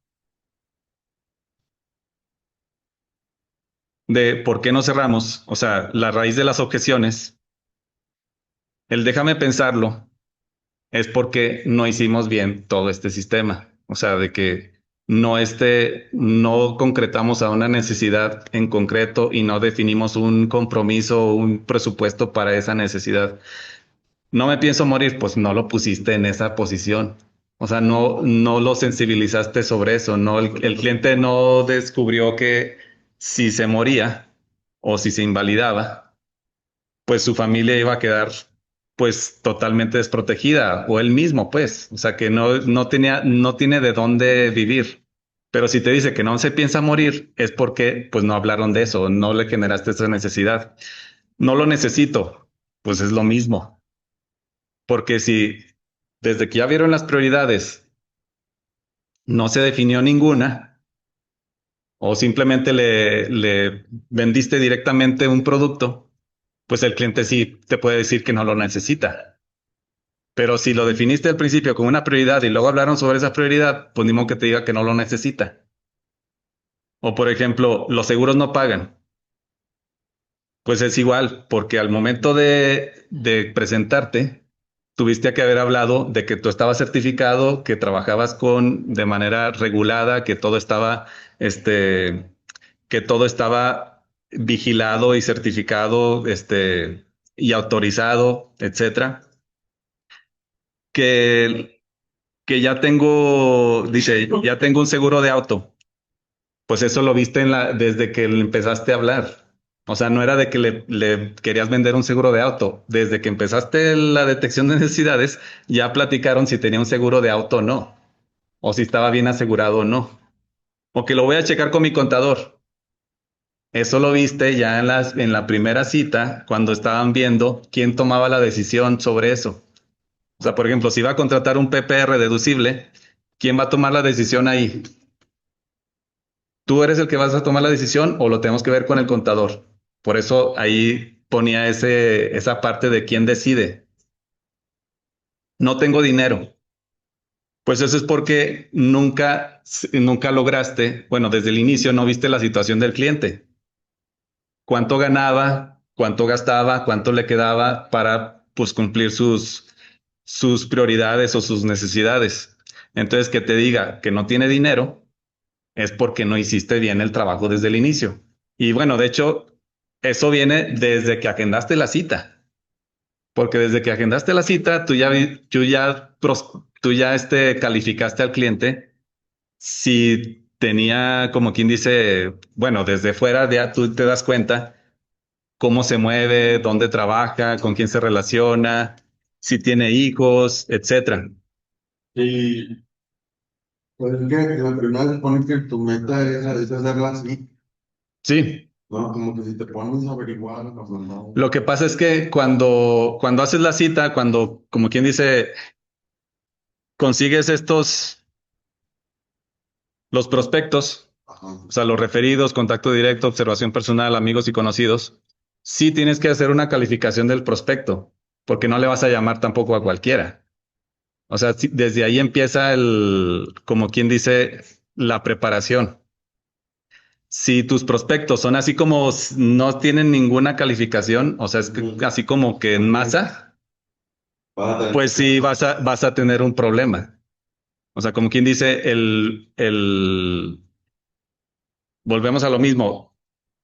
de por qué no cerramos, o sea, la raíz de las objeciones, el déjame pensarlo, es porque no hicimos bien todo este sistema. O sea, de que no concretamos a una necesidad en concreto y no definimos un compromiso, un presupuesto para esa necesidad. No me pienso morir, pues no lo pusiste en esa posición. O sea, no lo sensibilizaste sobre eso. No, el cliente no descubrió que si se moría o si se invalidaba, pues su familia iba a quedar pues totalmente desprotegida o él mismo, pues, o sea que no tiene de dónde vivir. Pero si te dice que no se piensa morir, es porque pues no hablaron de eso, no le generaste esa necesidad. No lo necesito, pues es lo mismo, porque si desde que ya vieron las prioridades no se definió ninguna o simplemente le vendiste directamente un producto, pues el cliente sí te puede decir que no lo necesita. Pero si lo definiste al principio como una prioridad y luego hablaron sobre esa prioridad, pues ni modo que te diga que no lo necesita. O por ejemplo, los seguros no pagan. Pues es igual, porque al momento de presentarte, tuviste que haber hablado de que tú estabas certificado, que trabajabas de manera regulada, este, que todo estaba vigilado y certificado, y autorizado, etcétera. Que que dice, ya tengo un seguro de auto. Pues eso lo viste desde que le empezaste a hablar. O sea, no era de que le querías vender un seguro de auto. Desde que empezaste la detección de necesidades, ya platicaron si tenía un seguro de auto o no. O si estaba bien asegurado o no. O que lo voy a checar con mi contador. Eso lo viste ya en la primera cita, cuando estaban viendo quién tomaba la decisión sobre eso. O sea, por ejemplo, si va a contratar un PPR deducible, ¿quién va a tomar la decisión ahí? ¿Tú eres el que vas a tomar la decisión o lo tenemos que ver con el contador? Por eso ahí ponía esa parte de quién decide. No tengo dinero. Pues eso es porque nunca lograste, bueno, desde el inicio no viste la situación del cliente. Cuánto ganaba, cuánto gastaba, cuánto le quedaba para pues cumplir sus prioridades o sus necesidades. Entonces, que te diga que no tiene dinero es porque no hiciste bien el trabajo desde el inicio. Y bueno, de hecho, eso viene desde que agendaste la cita, porque desde que agendaste la cita, tú ya calificaste al cliente si tenía, como quien dice, bueno, desde fuera ya tú te das cuenta cómo se mueve, dónde trabaja, con quién se relaciona, si tiene hijos, etcétera. Y pues es que la primera se pone que tu meta es hacerla así, Sí, ¿no? Como que si te pones a averiguar, pues no. lo que pasa es que cuando haces la cita, como quien dice, consigues los prospectos, Ajá. o sea, los referidos, contacto directo, observación personal, amigos y conocidos, sí tienes que hacer una calificación del prospecto, porque no le vas a llamar tampoco a cualquiera. O sea, desde ahí empieza como quien dice, la preparación. Si tus prospectos son así como no tienen ninguna calificación, o sea, así como que en masa, Vas a tener pues sí vas a tener un problema. O sea, como quien dice, volvemos a lo mismo.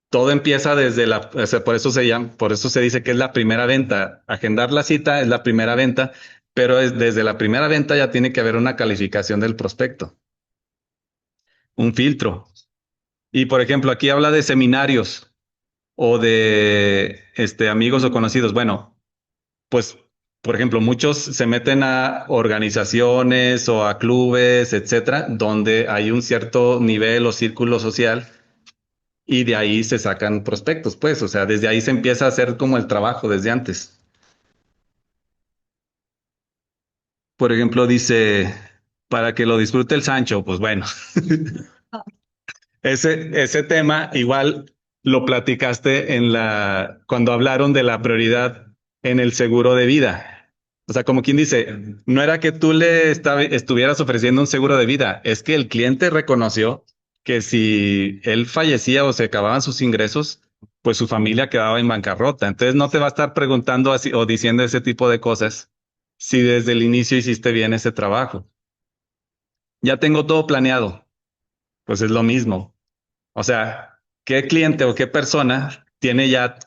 Todo empieza o sea, por eso se dice que es la primera venta. Agendar la cita es la primera venta, pero desde la primera venta ya tiene que haber una calificación del prospecto, un filtro. Y por ejemplo, aquí habla de seminarios o de amigos o conocidos. Bueno, pues, por ejemplo, muchos se meten a organizaciones o a clubes, etcétera, donde hay un cierto nivel o círculo social y de ahí se sacan prospectos, pues, o sea, desde ahí se empieza a hacer como el trabajo desde antes. Por ejemplo, dice, para que lo disfrute el Sancho, pues bueno, ese tema igual lo platicaste cuando hablaron de la prioridad en el seguro de vida. O sea, como quien dice, no era que tú estuvieras ofreciendo un seguro de vida, es que el cliente reconoció que si él fallecía o se acababan sus ingresos, pues su familia quedaba en bancarrota. Entonces no te va a estar preguntando así o diciendo ese tipo de cosas si desde el inicio hiciste bien ese trabajo. Ya tengo todo planeado, pues es lo mismo. O sea, ¿qué cliente o qué persona tiene ya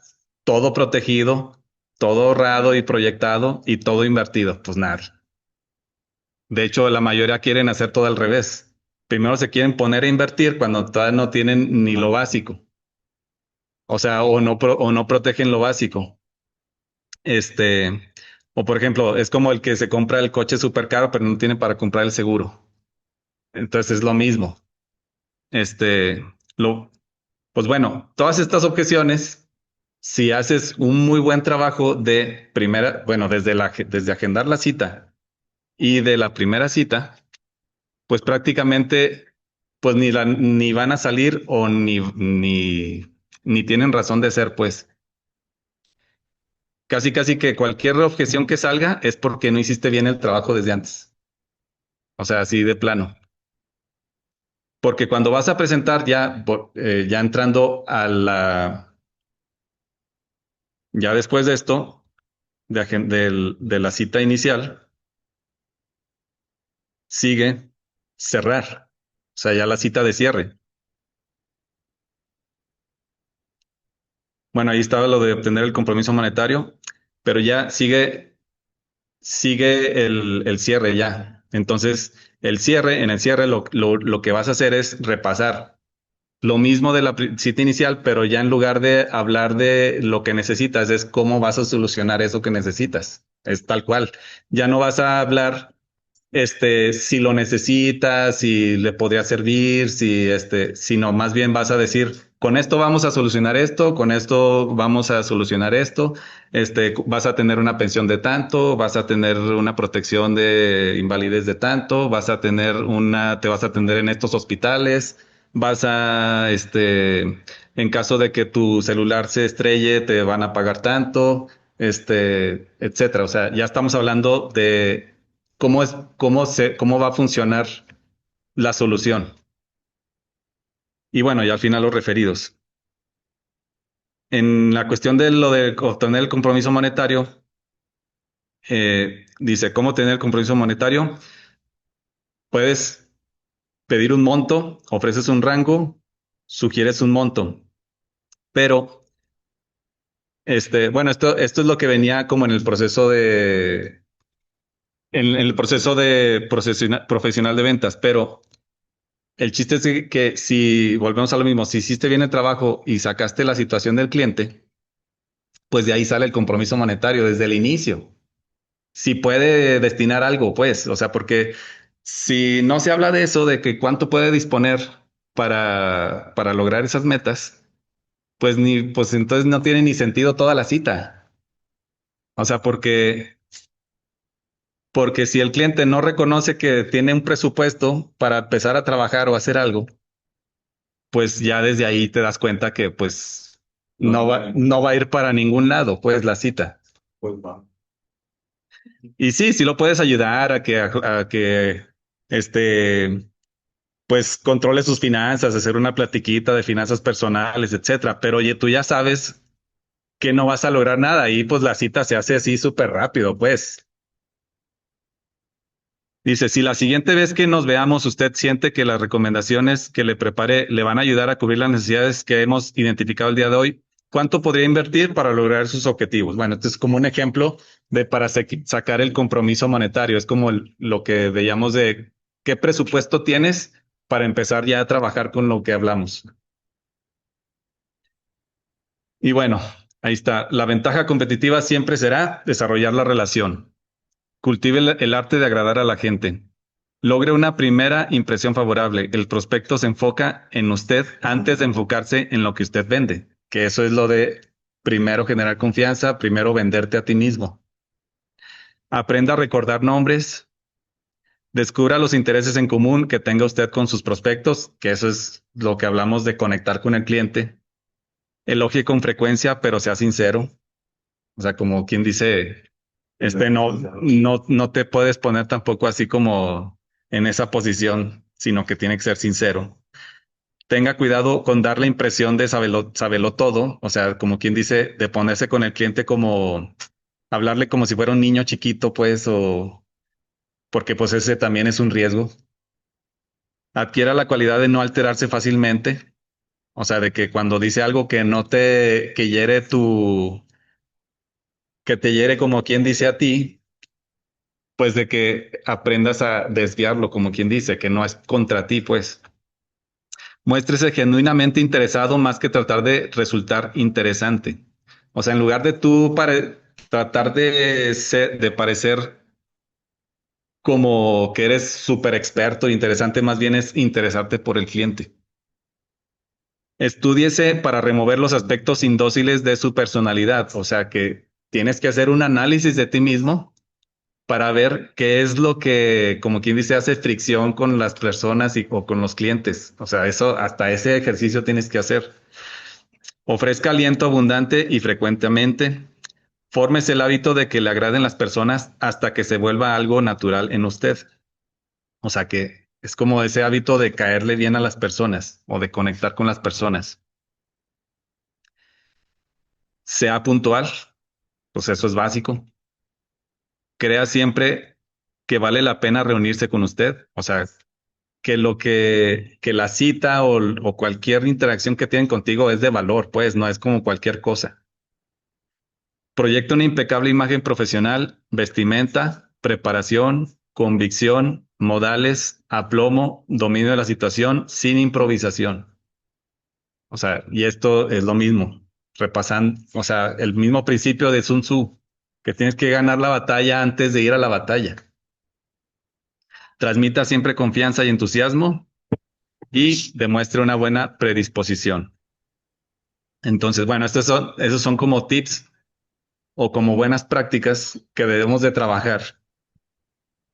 todo protegido, todo ahorrado y proyectado y todo invertido? Pues nadie. De hecho, la mayoría quieren hacer todo al revés. Primero se quieren poner a invertir cuando todavía no tienen ni lo básico. O sea, o no protegen lo básico. Este, o por ejemplo, es como el que se compra el coche súper caro, pero no tiene para comprar el seguro. Entonces es lo mismo. Este, lo, pues bueno, todas estas objeciones, si haces un muy buen trabajo de primera, bueno, desde agendar la cita y de la primera cita, pues prácticamente pues ni van a salir o ni tienen razón de ser, pues casi que cualquier objeción que salga es porque no hiciste bien el trabajo desde antes. O sea, así de plano. Porque cuando vas a presentar ya entrando ya después de esto, de la cita inicial, sigue cerrar. O sea, ya la cita de cierre. Bueno, ahí estaba lo de obtener el compromiso monetario, pero ya sigue el cierre ya. Entonces, en el cierre lo que vas a hacer es repasar lo mismo de la cita inicial, pero ya en lugar de hablar de lo que necesitas, es cómo vas a solucionar eso que necesitas. Es tal cual. Ya no vas a hablar si lo necesitas, si le podría servir, sino más bien vas a decir, con esto vamos a solucionar esto, con esto vamos a solucionar esto, vas a tener una pensión de tanto, vas a tener una protección de invalidez de tanto, te vas a atender en estos hospitales, en caso de que tu celular se estrelle, te van a pagar tanto, etcétera. O sea, ya estamos hablando de cómo va a funcionar la solución. Y bueno, y al final los referidos. En la cuestión de lo de obtener el compromiso monetario, dice, ¿cómo tener el compromiso monetario? Puedes pedir un monto, ofreces un rango, sugieres un monto, pero bueno, esto es lo que venía como en el proceso de profesional de ventas, pero el chiste es que si volvemos a lo mismo, si hiciste bien el trabajo y sacaste la situación del cliente, pues de ahí sale el compromiso monetario desde el inicio. Si puede destinar algo, pues, o sea, porque si no se habla de eso, de que cuánto puede disponer para lograr esas metas, pues entonces no tiene ni sentido toda la cita. O sea, porque si el cliente no reconoce que tiene un presupuesto para empezar a trabajar o hacer algo, pues ya desde ahí te das cuenta que pues no va a ir para ningún lado, pues la cita. Pues va. Y sí, sí lo puedes ayudar a que este, pues controle sus finanzas, hacer una platiquita de finanzas personales, etcétera. Pero oye, tú ya sabes que no vas a lograr nada y pues la cita se hace así súper rápido, pues. Dice, si la siguiente vez que nos veamos usted siente que las recomendaciones que le prepare le van a ayudar a cubrir las necesidades que hemos identificado el día de hoy, ¿cuánto podría invertir para lograr sus objetivos? Bueno, este es como un ejemplo de para sacar el compromiso monetario. Es como lo que veíamos de qué presupuesto tienes para empezar ya a trabajar con lo que hablamos. Y bueno, ahí está. La ventaja competitiva siempre será desarrollar la relación. Cultive el arte de agradar a la gente. Logre una primera impresión favorable. El prospecto se enfoca en usted antes de enfocarse en lo que usted vende, que eso es lo de primero generar confianza, primero venderte a ti mismo. Aprenda a recordar nombres, descubra los intereses en común que tenga usted con sus prospectos, que eso es lo que hablamos de conectar con el cliente. Elogie con frecuencia, pero sea sincero. O sea, como quien dice, No te puedes poner tampoco así como en esa posición, sino que tiene que ser sincero. Tenga cuidado con dar la impresión de saberlo todo, o sea, como quien dice, de ponerse con el cliente como, hablarle como si fuera un niño chiquito, pues, o porque pues ese también es un riesgo. Adquiera la cualidad de no alterarse fácilmente, o sea, de que cuando dice algo que no te, que hiere que te hiere como quien dice a ti, pues de que aprendas a desviarlo, como quien dice, que no es contra ti, pues. Muéstrese genuinamente interesado más que tratar de resultar interesante. O sea, en lugar de tratar de parecer como que eres súper experto e interesante, más bien es interesarte por el cliente. Estúdiese para remover los aspectos indóciles de su personalidad. O sea, que tienes que hacer un análisis de ti mismo para ver qué es lo que, como quien dice, hace fricción con las personas o con los clientes. O sea, eso, hasta ese ejercicio tienes que hacer. Ofrezca aliento abundante y frecuentemente. Fórmese el hábito de que le agraden las personas hasta que se vuelva algo natural en usted. O sea que es como ese hábito de caerle bien a las personas o de conectar con las personas. Sea puntual, pues eso es básico. Crea siempre que vale la pena reunirse con usted. O sea, que la cita o cualquier interacción que tienen contigo es de valor, pues no es como cualquier cosa. Proyecta una impecable imagen profesional, vestimenta, preparación, convicción, modales, aplomo, dominio de la situación, sin improvisación. O sea, y esto es lo mismo, repasan, o sea, el mismo principio de Sun Tzu, que tienes que ganar la batalla antes de ir a la batalla. Transmita siempre confianza y entusiasmo y demuestre una buena predisposición. Entonces, bueno, esos son como tips o como buenas prácticas que debemos de trabajar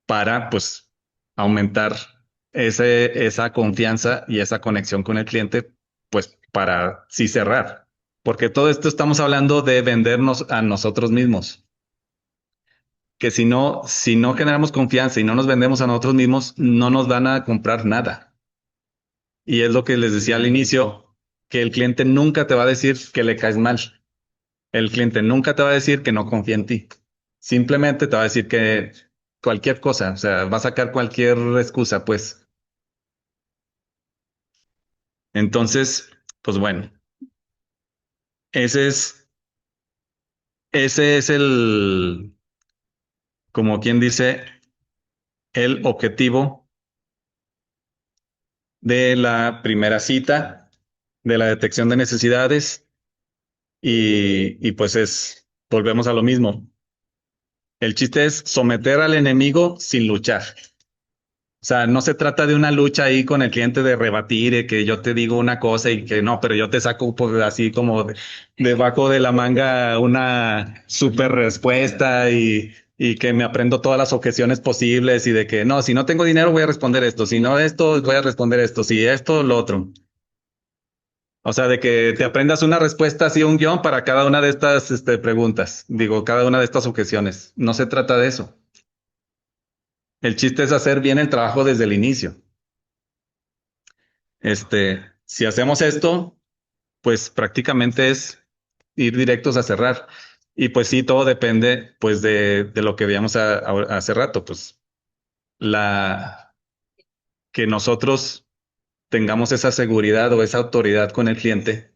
para pues aumentar esa confianza y esa conexión con el cliente, pues para sí cerrar. Porque todo esto estamos hablando de vendernos a nosotros mismos, que si no generamos confianza y no nos vendemos a nosotros mismos, no nos van a comprar nada. Y es lo que les decía al inicio, que el cliente nunca te va a decir que le caes mal. El cliente nunca te va a decir que no confía en ti. Simplemente te va a decir que cualquier cosa, o sea, va a sacar cualquier excusa, pues. Entonces, pues bueno, ese es, ese es como quien dice, el objetivo de la primera cita, de la detección de necesidades y pues volvemos a lo mismo. El chiste es someter al enemigo sin luchar. O sea, no se trata de una lucha ahí con el cliente de rebatir, de que yo te digo una cosa y que no, pero yo te saco así como debajo de la manga una super respuesta y que me aprendo todas las objeciones posibles y de que no, si no tengo dinero voy a responder esto, si no esto voy a responder esto, si esto, lo otro. O sea, de que te aprendas una respuesta así, un guión para cada una de estas preguntas, digo, cada una de estas objeciones. No se trata de eso. El chiste es hacer bien el trabajo desde el inicio. Si hacemos esto, pues prácticamente es ir directos a cerrar. Y pues sí, todo depende pues de lo que veíamos hace rato, pues la que nosotros tengamos esa seguridad o esa autoridad con el cliente,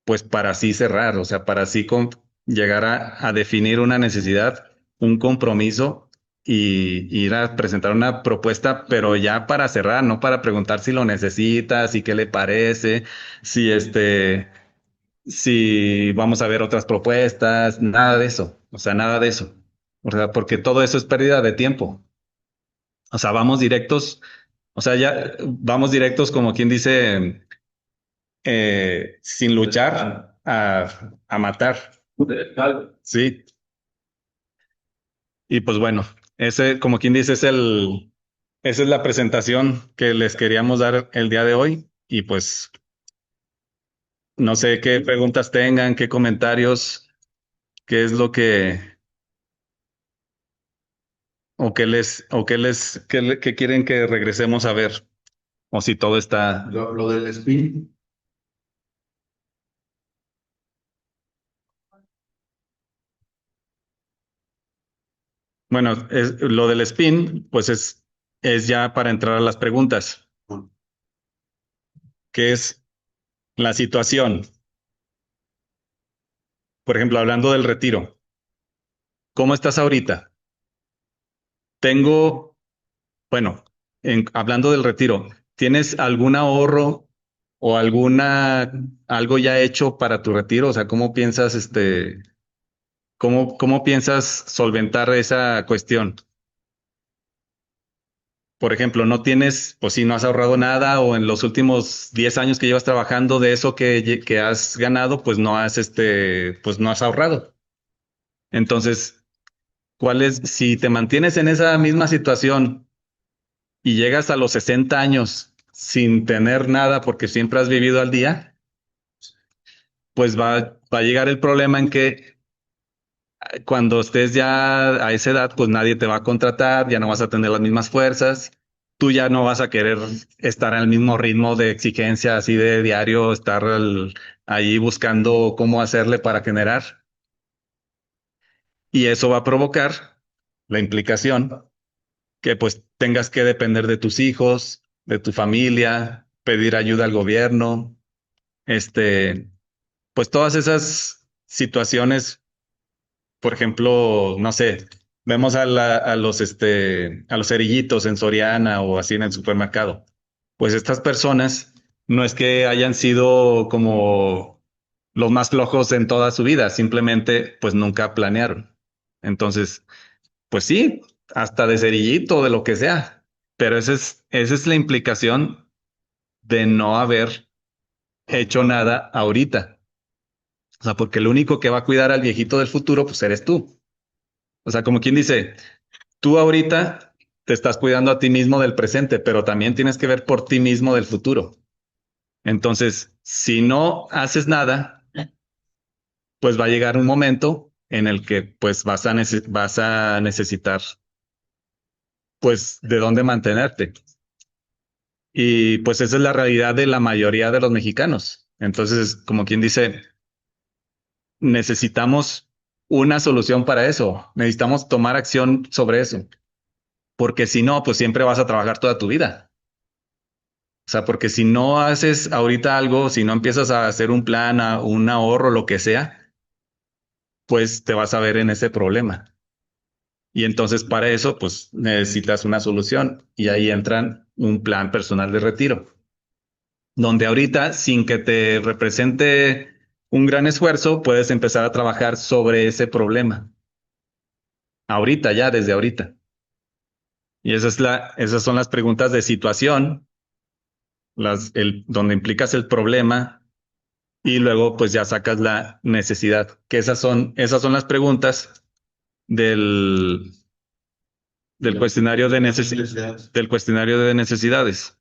pues para así cerrar, o sea, para así llegar a definir una necesidad, un compromiso y ir a presentar una propuesta, pero ya para cerrar, no para preguntar si lo necesita, si qué le parece, si si vamos a ver otras propuestas, nada de eso, o sea, nada de eso. O sea, porque todo eso es pérdida de tiempo. O sea, vamos directos, o sea, ya vamos directos como quien dice, sin luchar a matar. Sí. Y pues bueno, ese, como quien dice, esa es la presentación que les queríamos dar el día de hoy. Y pues no sé qué preguntas tengan, qué comentarios, qué es lo que qué quieren que regresemos a ver, o si todo está. Lo del spin, Bueno, lo del spin, pues es ya para entrar a las preguntas, bueno, que es la situación. Por ejemplo, hablando del retiro, ¿cómo estás ahorita? Tengo, bueno, hablando del retiro, ¿tienes algún ahorro o algo ya hecho para tu retiro? O sea, cómo piensas solventar esa cuestión? Por ejemplo, no tienes, pues si no has ahorrado nada o en los últimos 10 años que llevas trabajando de eso que has ganado, pues pues no has ahorrado. Entonces, si te mantienes en esa misma situación y llegas a los 60 años sin tener nada porque siempre has vivido al día, pues va a llegar el problema en que cuando estés ya a esa edad, pues nadie te va a contratar, ya no vas a tener las mismas fuerzas, tú ya no vas a querer estar al mismo ritmo de exigencia, así de diario, ahí buscando cómo hacerle para generar. Y eso va a provocar la implicación que pues tengas que depender de tus hijos, de tu familia, pedir ayuda al gobierno, este, pues todas esas situaciones. Por ejemplo, no sé, vemos a los cerillitos en Soriana o así en el supermercado. Pues estas personas no es que hayan sido como los más flojos en toda su vida, simplemente pues nunca planearon. Entonces, pues sí, hasta de cerillito, de lo que sea. Pero esa es la implicación de no haber hecho nada ahorita. O sea, porque el único que va a cuidar al viejito del futuro, pues eres tú. O sea, como quien dice, tú ahorita te estás cuidando a ti mismo del presente, pero también tienes que ver por ti mismo del futuro. Entonces, si no haces nada, pues va a llegar un momento en el que pues vas a necesitar pues de dónde mantenerte. Y pues esa es la realidad de la mayoría de los mexicanos. Entonces, como quien dice, necesitamos una solución para eso. Necesitamos tomar acción sobre eso, porque si no, pues siempre vas a trabajar toda tu vida. O sea, porque si no haces ahorita algo, si no empiezas a hacer un plan, un ahorro, lo que sea, pues te vas a ver en ese problema. Y entonces para eso, pues necesitas una solución y ahí entran un plan personal de retiro, donde ahorita, sin que te represente un gran esfuerzo, puedes empezar a trabajar sobre ese problema. Ahorita, ya desde ahorita. Y esas son las preguntas de situación, donde implicas el problema y luego pues ya sacas la necesidad, que esas son las preguntas del, del cuestionario de necesidades,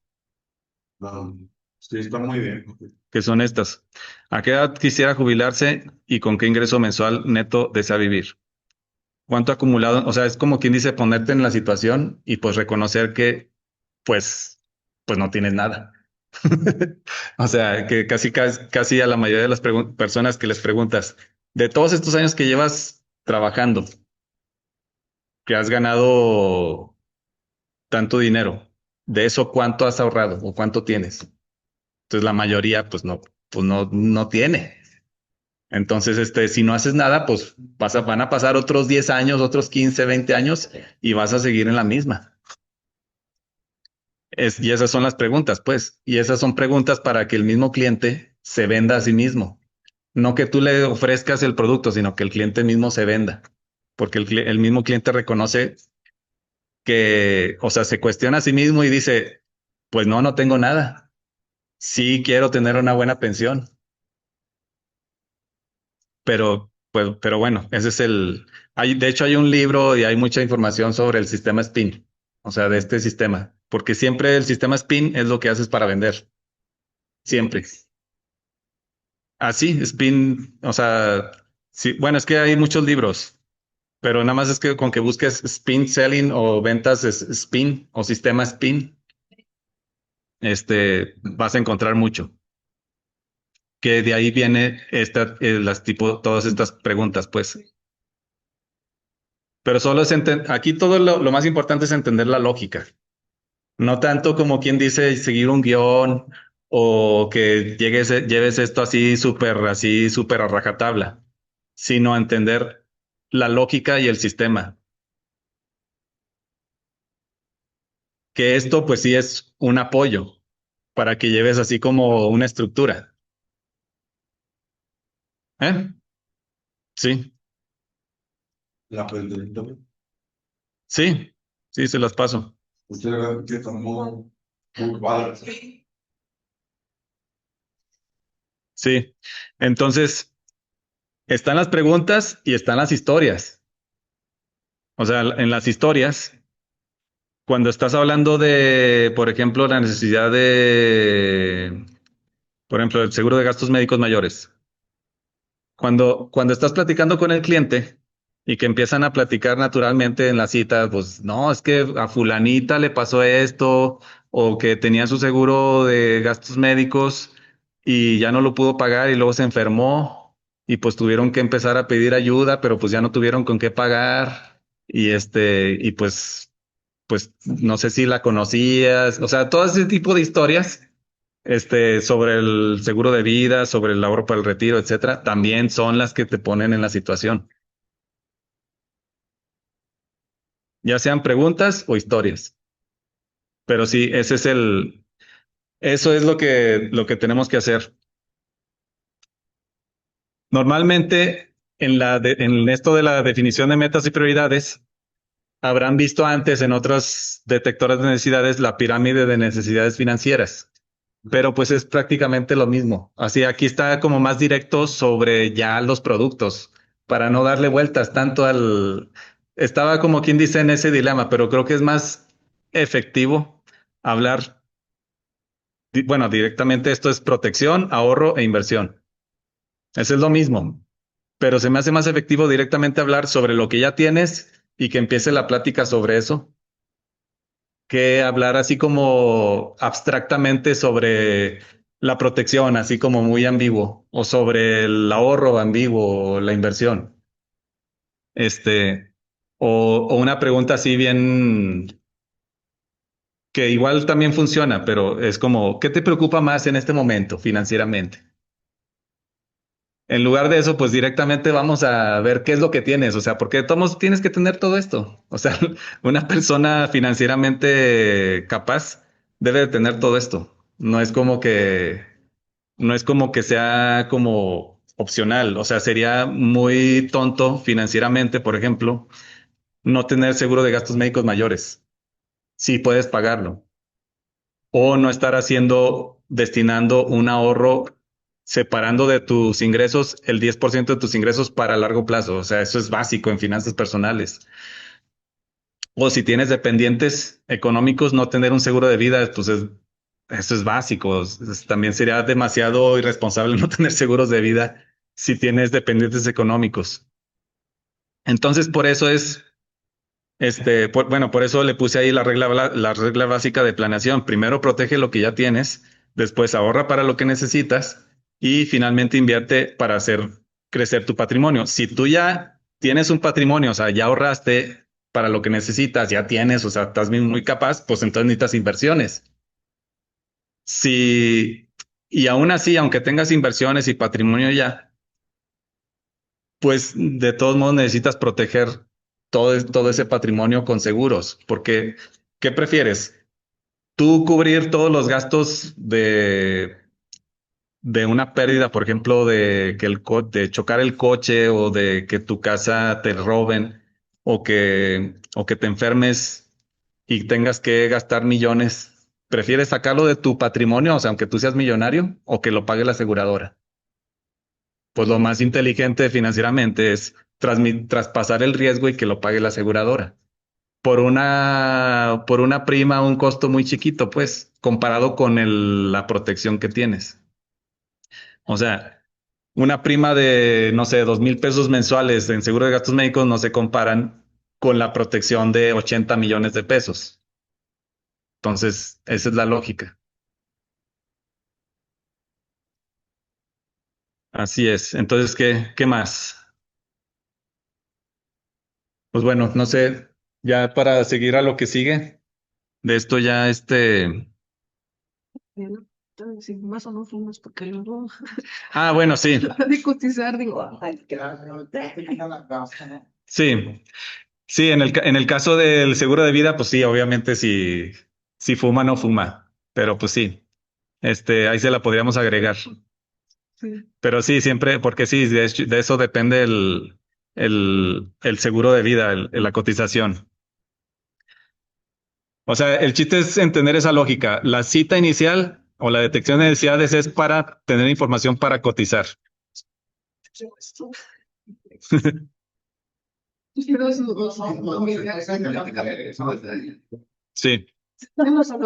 no, sí, está muy bien. que son estas. ¿A qué edad quisiera jubilarse y con qué ingreso mensual neto desea vivir? ¿Cuánto acumulado? O sea, es como quien dice ponerte en la situación y pues reconocer que pues, pues no tienes nada. O sea, que casi a la mayoría de las personas que les preguntas, de todos estos años que llevas trabajando, que has ganado tanto dinero, de eso cuánto has ahorrado o cuánto tienes. Entonces la mayoría pues no tiene. Entonces, si no haces nada, pues van a pasar otros 10 años, otros 15, 20 años y vas a seguir en la misma. Y esas son las preguntas, pues. Y esas son preguntas para que el mismo cliente se venda a sí mismo. No que tú le ofrezcas el producto, sino que el cliente mismo se venda. Porque el mismo cliente reconoce que, o sea, se cuestiona a sí mismo y dice, pues no tengo nada. Sí quiero tener una buena pensión, pero bueno, ese es de hecho hay un libro y hay mucha información sobre el sistema SPIN, o sea, de este sistema, porque siempre el sistema SPIN es lo que haces para vender, siempre. Así, SPIN, o sea, sí, bueno, es que hay muchos libros. pero nada más es que con que busques spin selling o ventas spin o sistema spin, vas a encontrar mucho. Que de ahí viene todas estas preguntas, pues. Pero solo aquí todo lo más importante es entender la lógica. No tanto como quien dice seguir un guión o que lleves esto así súper a rajatabla, sino entender la lógica y el sistema. Que esto pues sí es un apoyo para que lleves así como una estructura. ¿Eh? Sí, La presidenta. sí, sí, se las paso. Muchas gracias, que están muy padres. Sí. Entonces, están las preguntas y están las historias. O sea, en las historias, cuando estás hablando de, por ejemplo, la necesidad de, por ejemplo, el seguro de gastos médicos mayores. Cuando estás platicando con el cliente y que empiezan a platicar naturalmente en la cita, pues no, es que a fulanita le pasó esto o que tenía su seguro de gastos médicos y ya no lo pudo pagar y luego se enfermó y pues tuvieron que empezar a pedir ayuda, pero pues ya no tuvieron con qué pagar y pues no sé si la conocías, o sea, todo ese tipo de historias sobre el seguro de vida, sobre el ahorro para el retiro, etcétera, también son las que te ponen en la situación, ya sean preguntas o historias. Pero sí, eso es lo que tenemos que hacer. Normalmente, en esto de la definición de metas y prioridades, habrán visto antes en otros detectores de necesidades la pirámide de necesidades financieras. Pero pues es prácticamente lo mismo. Así aquí está como más directo sobre ya los productos, para no darle vueltas tanto Estaba como quien dice en ese dilema, pero creo que es más efectivo hablar, bueno, directamente esto es protección, ahorro e inversión. Eso es lo mismo, pero se me hace más efectivo directamente hablar sobre lo que ya tienes y que empiece la plática sobre eso que hablar así como abstractamente sobre la protección, así como muy ambiguo, o sobre el ahorro ambiguo, o la inversión. Este, o una pregunta así bien, que igual también funciona, pero es como, ¿qué te preocupa más en este momento financieramente? En lugar de eso, pues directamente vamos a ver qué es lo que tienes, o sea, porque todos tienes que tener todo esto. O sea, una persona financieramente capaz debe de tener todo esto. No es como que sea como opcional, o sea, sería muy tonto financieramente, por ejemplo, no tener seguro de gastos médicos mayores, si puedes pagarlo, o no estar destinando un ahorro separando de tus ingresos el 10% de tus ingresos para largo plazo. O sea, eso es básico en finanzas personales. O si tienes dependientes económicos, no tener un seguro de vida, pues eso es básico. También sería demasiado irresponsable no tener seguros de vida si tienes dependientes económicos. Entonces, por eso bueno, por eso le puse ahí la regla básica de planeación. Primero protege lo que ya tienes, después ahorra para lo que necesitas y finalmente invierte para hacer crecer tu patrimonio. Si tú ya tienes un patrimonio, o sea, ya ahorraste para lo que necesitas, ya tienes, o sea, estás muy capaz, pues entonces necesitas inversiones. Si, y aún así, aunque tengas inversiones y patrimonio ya, pues de todos modos necesitas proteger todo ese patrimonio con seguros, porque ¿qué prefieres? ¿Tú cubrir todos los gastos de una pérdida, por ejemplo, de chocar el coche o de que tu casa te roben o que te enfermes y tengas que gastar millones? ¿Prefieres sacarlo de tu patrimonio, o sea, aunque tú seas millonario, o que lo pague la aseguradora? Pues lo más inteligente financieramente es traspasar el riesgo y que lo pague la aseguradora. Por una prima, un costo muy chiquito, pues, comparado con la protección que tienes. O sea, una prima de, no sé, 2,000 pesos mensuales en seguro de gastos médicos no se comparan con la protección de 80 millones de pesos. Entonces, esa es la lógica. Así es. Entonces, ¿qué más? Pues bueno, no sé, ya para seguir a lo que sigue, de esto ya Bueno, entonces, si más o no fumas, porque luego Ah, bueno, sí, de cotizar, digo, ay, qué sí, sí, en el caso del seguro de vida, pues sí, obviamente si fuma, no fuma, pero pues sí, ahí se la podríamos agregar. sí. Pero sí, siempre, porque sí, de eso depende el seguro de vida, la cotización. O sea, el chiste es entender esa lógica. La cita inicial o la detección de necesidades es para tener información para cotizar. Pero eso, Sí. Sí. hemos hablado